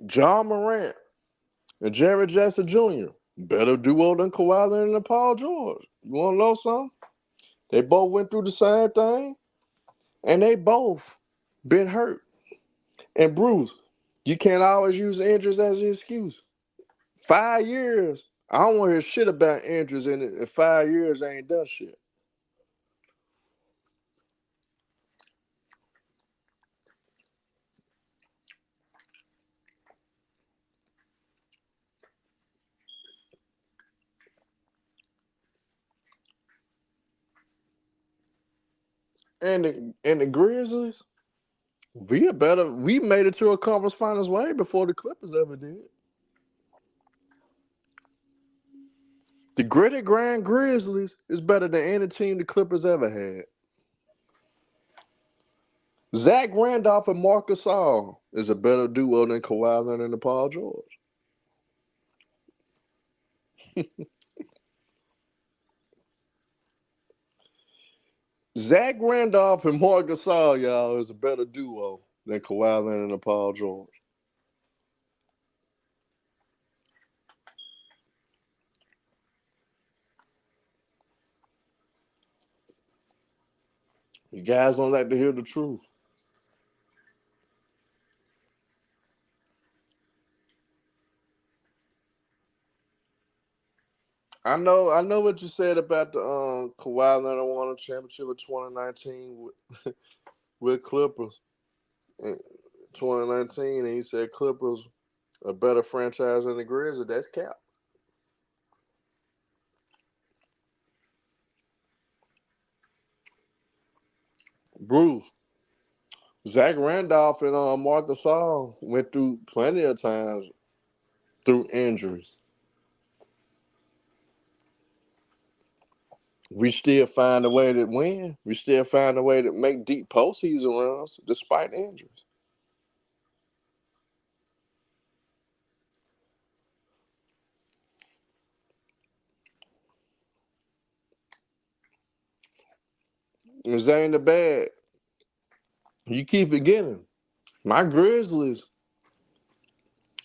John Morant and Jared Jackson Jr. Better duo than Kawhi Leonard and Paul George. You want to know something? They both went through the same thing, and they both been hurt. And Bruce, you can't always use injuries as an excuse. 5 years, I don't want to hear shit about injuries in 5 years. I ain't done shit. And the Grizzlies, we made it to a conference finals way before the Clippers ever did. The gritty grind Grizzlies is better than any team the Clippers ever had. Zach Randolph and Marcus Gasol is a better duo than Kawhi Leonard and Paul George. Zach Randolph and Marcus Gasol, y'all, is a better duo than Kawhi Leonard and Paul George. You guys don't like to hear the truth. I know what you said about the Kawhi Leonard won a championship in 2019 with Clippers in 2019, and he said Clippers a better franchise than the Grizzlies. That's cap. Bruce, Zach Randolph and Marcus Gasol went through plenty of times through injuries. We still find a way to win. We still find a way to make deep postseason runs despite injuries. And that ain't the bad. You keep forgetting. My Grizzlies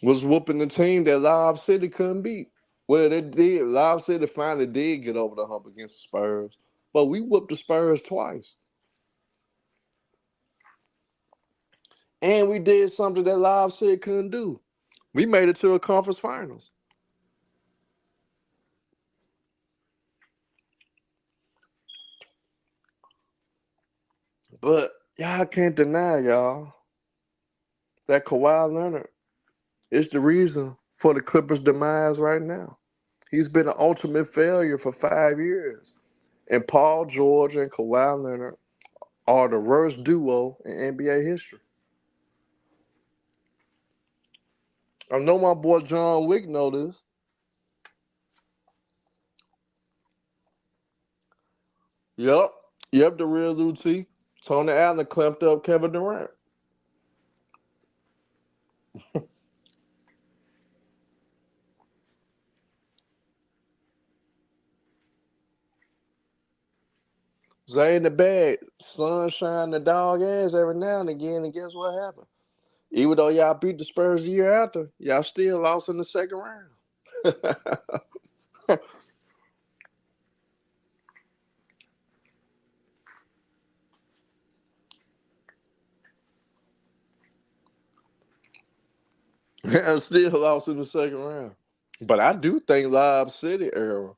was whooping the team that Lob City couldn't beat. Well, they did. Lob City finally did get over the hump against the Spurs. But we whooped the Spurs twice. And we did something that Lob City couldn't do. We made it to a conference finals. But y'all can't deny, y'all, that Kawhi Leonard is the reason for the Clippers' demise right now. He's been an ultimate failure for 5 years. And Paul George and Kawhi Leonard are the worst duo in NBA history. I know my boy John Wick know this. Yep, the real Lou T. Tony Allen clamped up Kevin Durant. Zay in the bag, sunshine the dog ass every now and again, and guess what happened? Even though y'all beat the Spurs the year after, y'all still lost in the second round. Y'all still lost in the second round. But I do think Lob City era,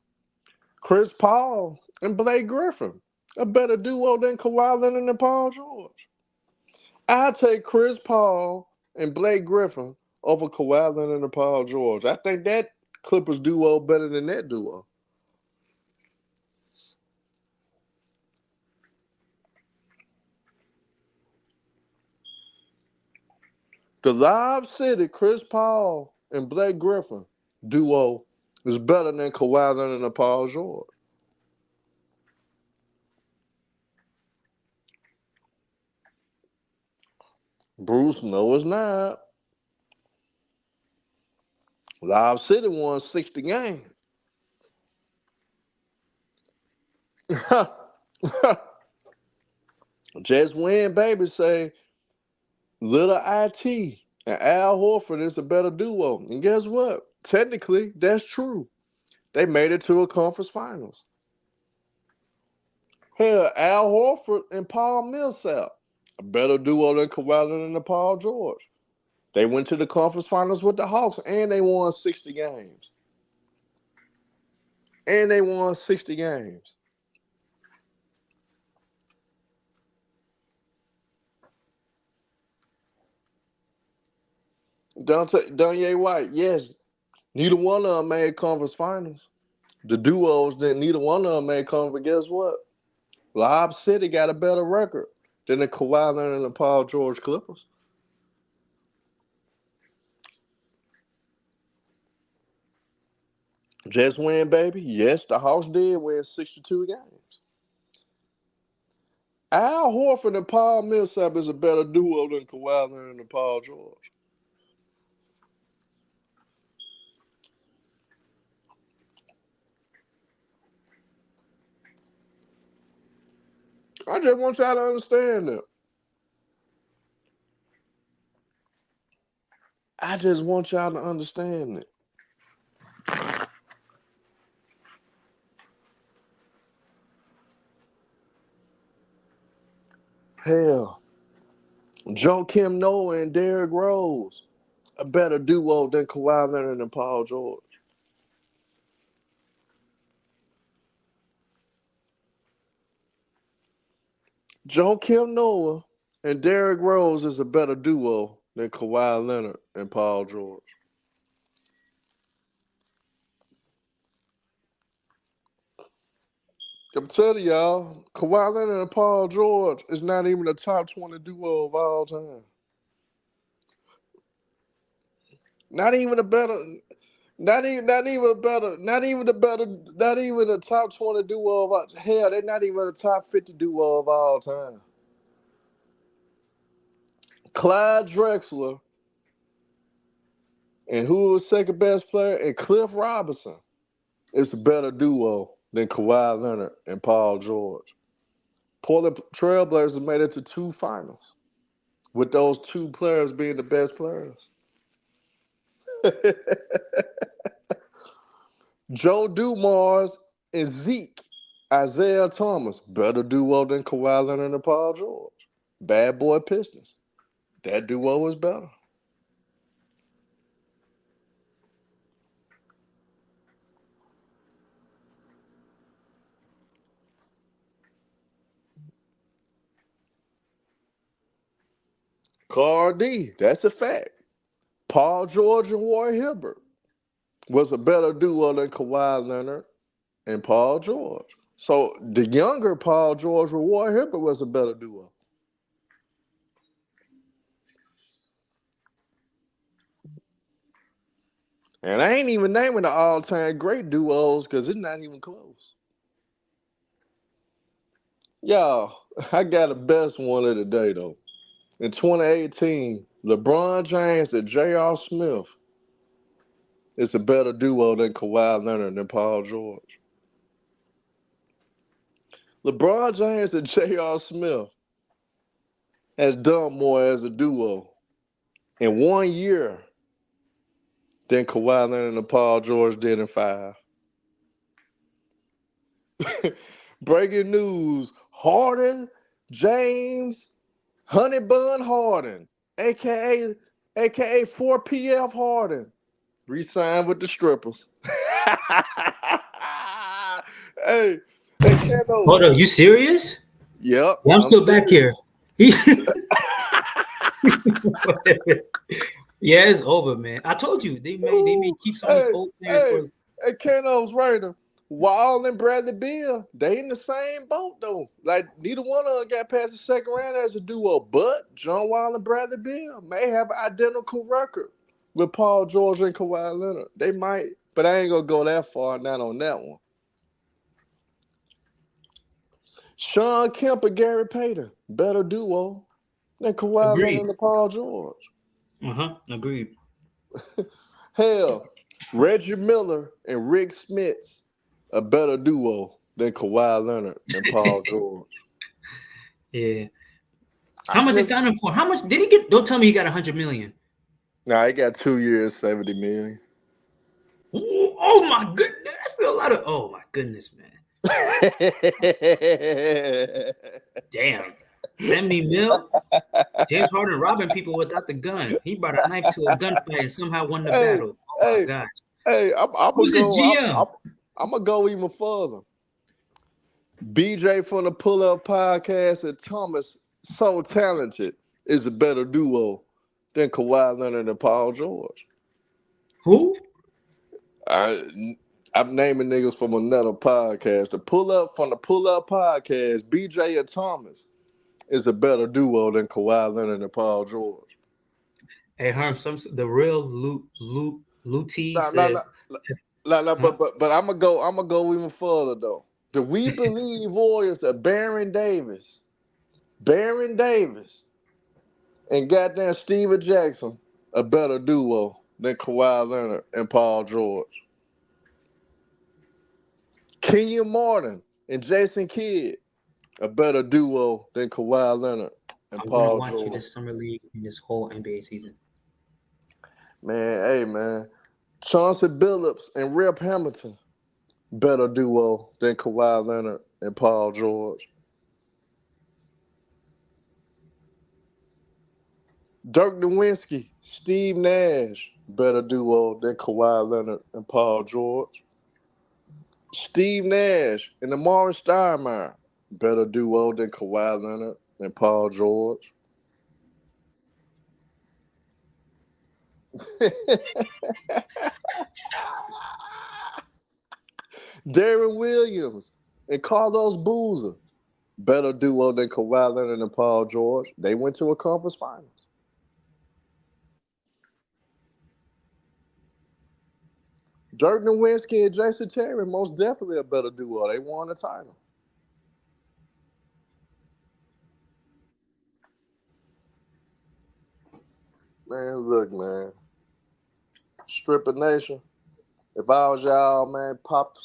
Chris Paul and Blake Griffin, a better duo than Kawhi Leonard and Paul George. I take Chris Paul and Blake Griffin over Kawhi Leonard and Paul George. I think that Clippers duo better than that duo. The Lob City, Chris Paul and Blake Griffin duo is better than Kawhi Leonard and Paul George. Bruce, no, it's not. Lob City won 60 games. Just win, baby, say Little IT and Al Horford is a better duo. And guess what? Technically, that's true. They made it to a conference finals. Hell, Al Horford and Paul Millsap, a better duo than Kawhi Leonard and Paul George. They went to the conference finals with the Hawks and they won 60 games. And they won 60 games. Danye White, yes, neither one of them made conference finals. The duos didn't, neither one of them made conference, but guess what? Lob City got a better record than the Kawhi Leonard and the Paul George Clippers. Just win, baby. Yes, the Hawks did win 62 games. Al Horford and Paul Millsap is a better duo than Kawhi Leonard and Paul George. I just want y'all to understand that. I just want y'all to understand that. Hell, Joakim Noah and Derrick Rose, a better duo than Kawhi Leonard and Paul George. Joakim Noah and Derrick Rose is a better duo than Kawhi Leonard and Paul George. I'm telling y'all, Kawhi Leonard and Paul George is not even a top 20 duo of all time. Not even a better, not even a top 20 duo of all. Hell, they're not even a top 50 duo of all time. Clyde Drexler and who was second best player and Cliff Robinson is a better duo than Kawhi Leonard and Paul George. Portland Trailblazers made it to two finals with those two players being the best players. Joe Dumars and Zeke, Isaiah Thomas, better duo than Kawhi Leonard and Paul George. Bad boy Pistons. That duo is better. Carl D, that's a fact. Paul George and Roy Hibbert was a better duo than Kawhi Leonard and Paul George. So the younger Paul George with Roy Hibbert was a better duo. And I ain't even naming the all-time great duos because it's not even close. Y'all, I got the best one of the day, though. In 2018, LeBron James and J.R. Smith is a better duo than Kawhi Leonard and Paul George. LeBron James and J.R. Smith has done more as a duo in 1 year than Kawhi Leonard and Paul George did in 5. Breaking news: Harden, James, Honey Bun Harden, aka 4PF Harden, re-signed with the strippers. hey, Keno. Hold on, you serious? Yep, Yeah, I'm still back serious. here. Yeah, it's over, man. I told you they may keep some of these old players for. Hey, Keno's right. Wall and Bradley Beal, they in the same boat though. Like neither one of them got past the second round as a duo, but John Wall and Bradley Beal may have an identical record with Paul George and Kawhi Leonard. They might, but I ain't gonna go that far not on that one. Sean Kemp and Gary Payton, better duo than Kawhi Agreed. Leonard and Paul George. Agreed. Hell, Reggie Miller and Rick Smits, a better duo than Kawhi Leonard and Paul George. Yeah. How much they signed him for? How much did he get? Don't tell me he got $100 million. Nah, he got 2 years, $70 million. Ooh, oh my goodness, that's still a lot of. Oh my goodness, man. Damn, 70 mil. James Harden robbing people without the gun. He brought a knife to a gunfight and somehow won the battle. Oh my god. Hey, Who's the GM? I'm gonna go even further. BJ from the Pull Up Podcast and Thomas, So Talented, is a better duo than Kawhi Leonard and Paul George. Who? I'm naming niggas from another podcast. The Pull Up Podcast, BJ and Thomas, is a better duo than Kawhi Leonard and Paul George. Hey, Herm, the real Luti said. But I'm gonna go even further though. Do we believe Warriors that Baron Davis, and goddamn Steven Jackson a better duo than Kawhi Leonard and Paul George? Kenyon Martin and Jason Kidd a better duo than Kawhi Leonard and Paul George. I want to watch you this summer league and this whole NBA season. Man. Chauncey Billups and Rip Hamilton better duo than Kawhi Leonard and Paul George. Dirk Nowitzki, Steve Nash, better duo than Kawhi Leonard and Paul George. Steve Nash and Amari Stoudemire, better duo than Kawhi Leonard and Paul George. Darren Williams and Carlos Boozer, better duo than Kawhi Leonard and Paul George. They went to a conference finals. Dirk Nowitzki and Jason Terry, most definitely a better duo. They won the title. Man, look, man. Stripper Nation. If I was y'all, man, pop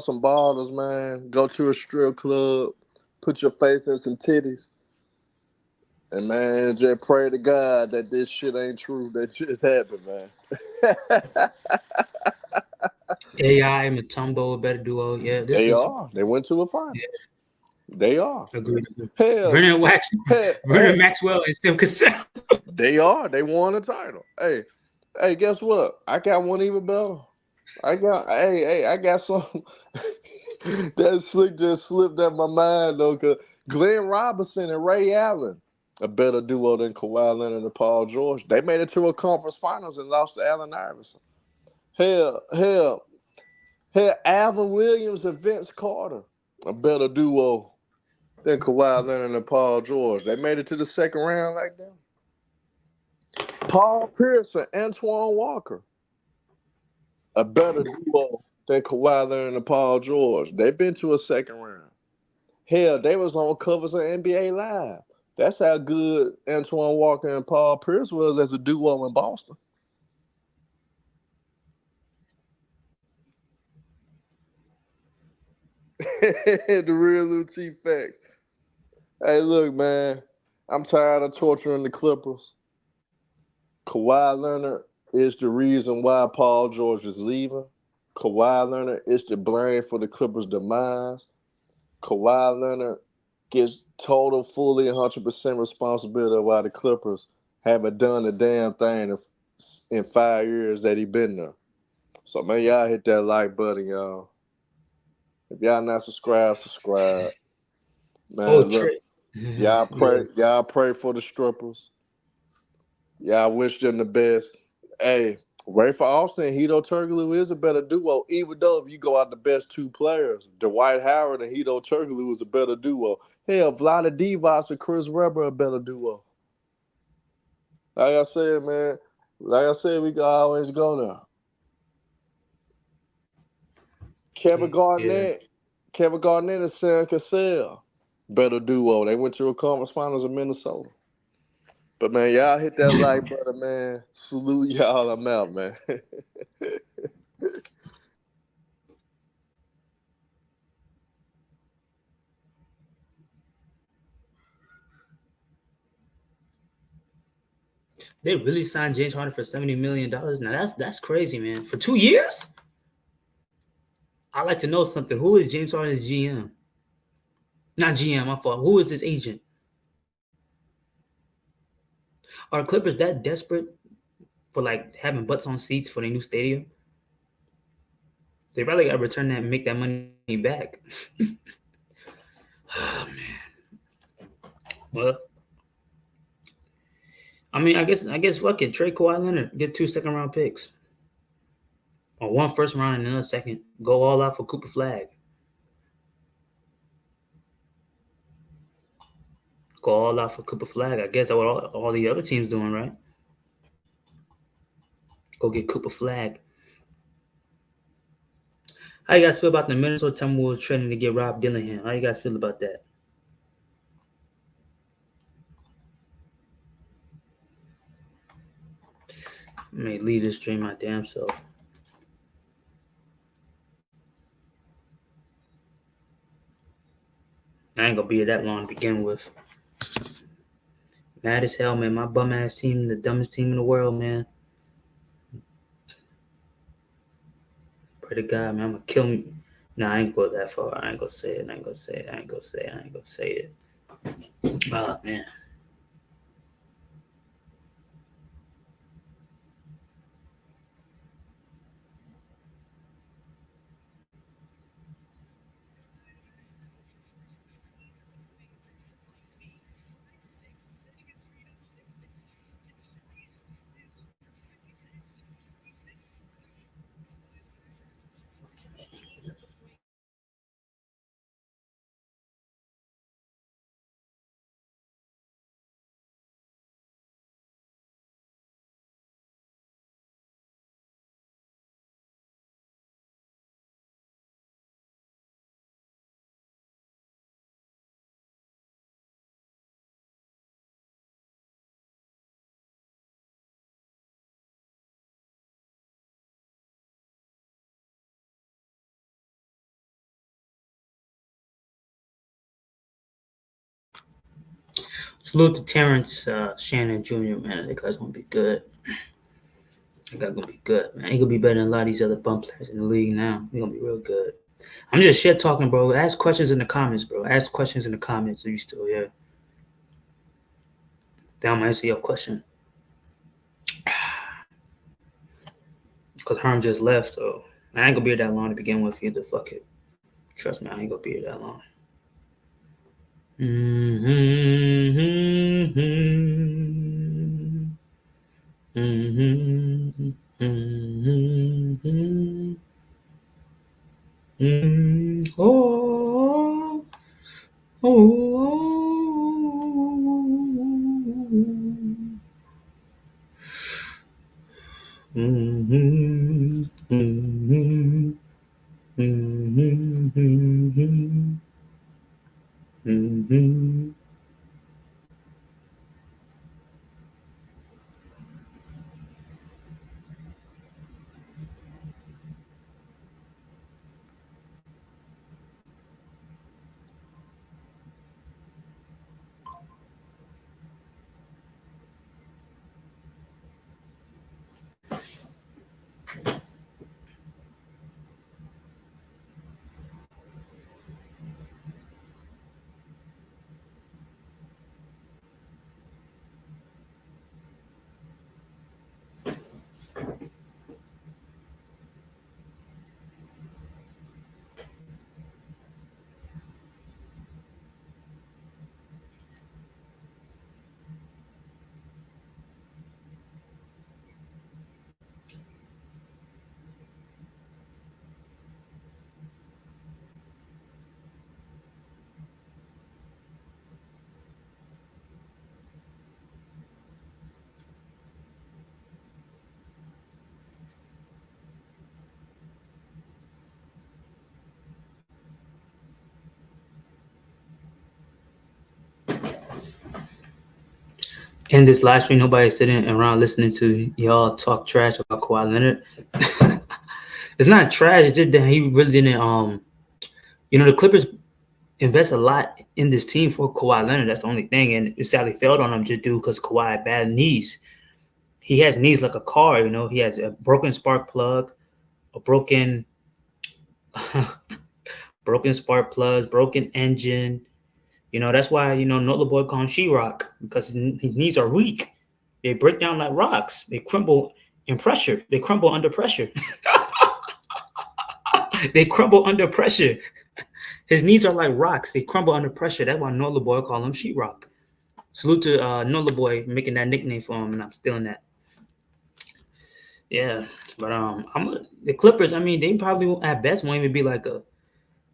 some bottles, man. Go to a strip club. Put your face in some titties. And, man, just pray to God that this shit ain't true. That just happened, man. AI and Mutombo, a better duo. Yeah, They went to a final. Yeah. They are. Agreed. Hell, Vernon Maxwell and Steve Cassell. They are. They won a title. Hey, guess what? I got one even better. I got some. That slick just slipped out my mind though, cause Glenn Robinson and Ray Allen, a better duo than Kawhi Leonard and Paul George. They made it to a conference finals and lost to Allen Iverson. Hell, Alvin Williams and Vince Carter, a better duo than Kawhi Leonard and Paul George. They made it to the second round like that. Paul Pierce and Antoine Walker, a better duo than Kawhi Leonard and Paul George. They've been to a second round. Hell, they was on covers of NBA Live. That's how good Antoine Walker and Paul Pierce was as a duo in Boston. The real Lou T facts. Hey, look, man. I'm tired of torturing the Clippers. Kawhi Leonard is the reason why Paul George is leaving. Kawhi Leonard is to blame for the Clippers' demise. Kawhi Leonard gets total, fully, 100% responsibility of why the Clippers haven't done a damn thing in 5 years that he been there. So, man, y'all hit that like button, y'all. If y'all not subscribed, subscribe. Oh, Man, look, Trey. y'all Yeah. pray for the strippers. Y'all wish them the best. Hey, Ray for Austin and Hito Turkoglu is a better duo, even though if you go out the best two players, Dwight Howard and Hito Turkoglu is a better duo. Hell, Vlada Divac and Chris Webber a better duo. Like I said, man, we can always go there. Kevin Yeah. Garnett and Sam Cassell, better duo. They went to the conference finals in Minnesota. But man, y'all hit that like button, man. Salute y'all. I'm out, man. They really signed James Harden for $70 million. Now that's crazy, man. For 2 years? I'd like to know something. Who is James Harden's GM? Not GM, my fault. Who is his agent? Are the Clippers that desperate for like having butts on seats for their new stadium? They probably gotta return that and make that money back. Oh man. Well, I guess fuck it. Trade Kawhi Leonard. Get 2 second-round picks. Or one first round and another second. Go all out for Cooper Flag. Go all out for Cooper Flag. I guess that's what all the other teams doing, right? Go get Cooper Flag. How you guys feel about the Minnesota Timberwolves trading to get Rob Dillingham? How you guys feel about that? I may leave this stream my damn self. I ain't gonna be here that long to begin with. Mad as hell, man. My bum ass team, the dumbest team in the world, man. Pray to God, man. I'm gonna kill me. Nah, I ain't go that far. I ain't gonna say it. I ain't gonna say it. I ain't gonna say it. I ain't gonna say it. Oh man. Salute to Terrence Shannon Jr., man. That guy's gonna be good. That guy's gonna be good, man. He gonna be better than a lot of these other bum players in the league now. He gonna be real good. I'm just shit talking, bro. Ask questions in the comments, bro. Ask questions in the comments if you still here. Then I'm gonna answer your question. Because Herm just left, so I ain't gonna be here that long to begin with either. Fuck it. Trust me, I ain't gonna be here that long. Oh, In this live stream, nobody's sitting around listening to y'all talk trash about Kawhi Leonard. It's not trash. It's just that he really didn't. The Clippers invest a lot in this team for Kawhi Leonard. That's the only thing, and it sadly failed on him just due because Kawhi had bad knees. He has knees like a car. He has a broken spark plug, a broken, broken spark plugs, broken engine. That's why Nola Boy call him She-Rock because his knees are weak. They break down like rocks. They crumble in pressure. They crumble under pressure. They crumble under pressure. His knees are like rocks. They crumble under pressure. That's why Nola Boy call him She-Rock. Salute to Nola Boy making that nickname for him, and I'm stealing that. Yeah, but the Clippers. I mean, they probably at best won't even be like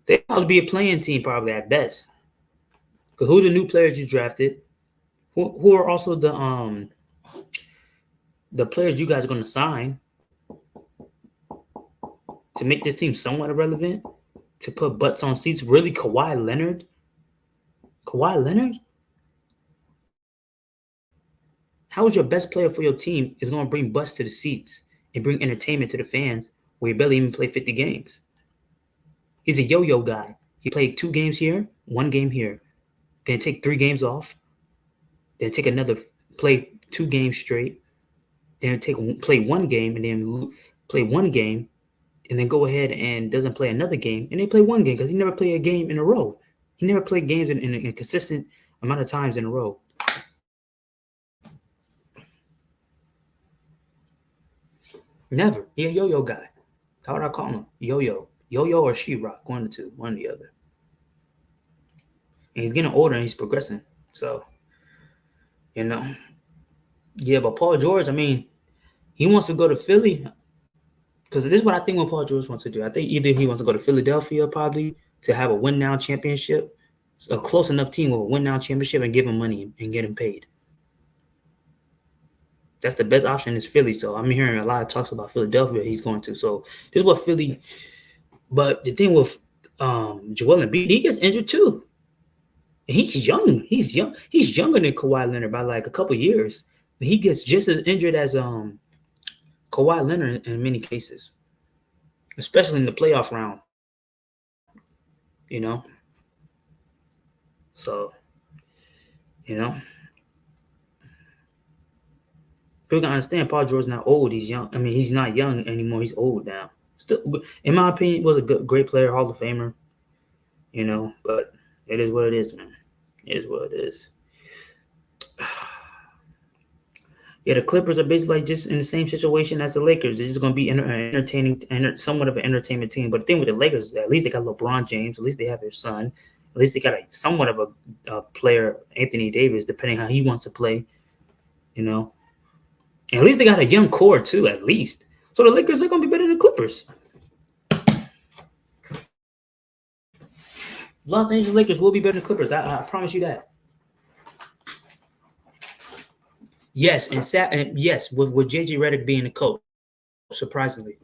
they probably be a playing team probably at best. Because who are the new players you drafted? Who are also the players you guys are going to sign to make this team somewhat irrelevant? To put butts on seats? Really, Kawhi Leonard? Kawhi Leonard? How is your best player for your team is going to bring butts to the seats and bring entertainment to the fans where you barely even play 50 games? He's a yo-yo guy. He played 2 games here, 1 game here. Then take 3 games off. Then take another, play 2 games straight. Then play 1 game and then play 1 game. And then go ahead and doesn't play another game. And they play 1 game because he never played a game in a row. He never played games in a consistent amount of times in a row. Never. He a yo-yo guy. That's what I call him. Yo-yo. Yo-yo or She-Rock. One of the two. One or the other. And he's getting older and he's progressing. So, Yeah, but Paul George, I mean, he wants to go to Philly. Because this is what I think what Paul George wants to do. I think either he wants to go to Philadelphia probably to have a win-now championship, a close enough team with a win-now championship and give him money and get him paid. That's the best option is Philly. So I'm hearing a lot of talks about Philadelphia he's going to. So this is what Philly. But the thing with Joel Embiid, he gets injured too. And he's young. He's young. He's younger than Kawhi Leonard by like a couple years. And he gets just as injured as Kawhi Leonard in many cases, especially in the playoff round. So, people can understand Paul George's not old. He's young. I mean, he's not young anymore. He's old now. Still, in my opinion, was a great player, Hall of Famer. But it is what it is, man. It is what it is. Yeah, the Clippers are basically just in the same situation as the Lakers. They're just going to be entertaining, somewhat of an entertainment team. But the thing with the Lakers is at least they got LeBron James. At least they have their son. At least they got somewhat of a player, Anthony Davis, depending how he wants to play. And at least they got a young core too, at least. So the Lakers are going to be better than the Clippers. Los Angeles Lakers will be better than Clippers. I promise you that. Yes, and yes, with JJ Redick being the coach, surprisingly.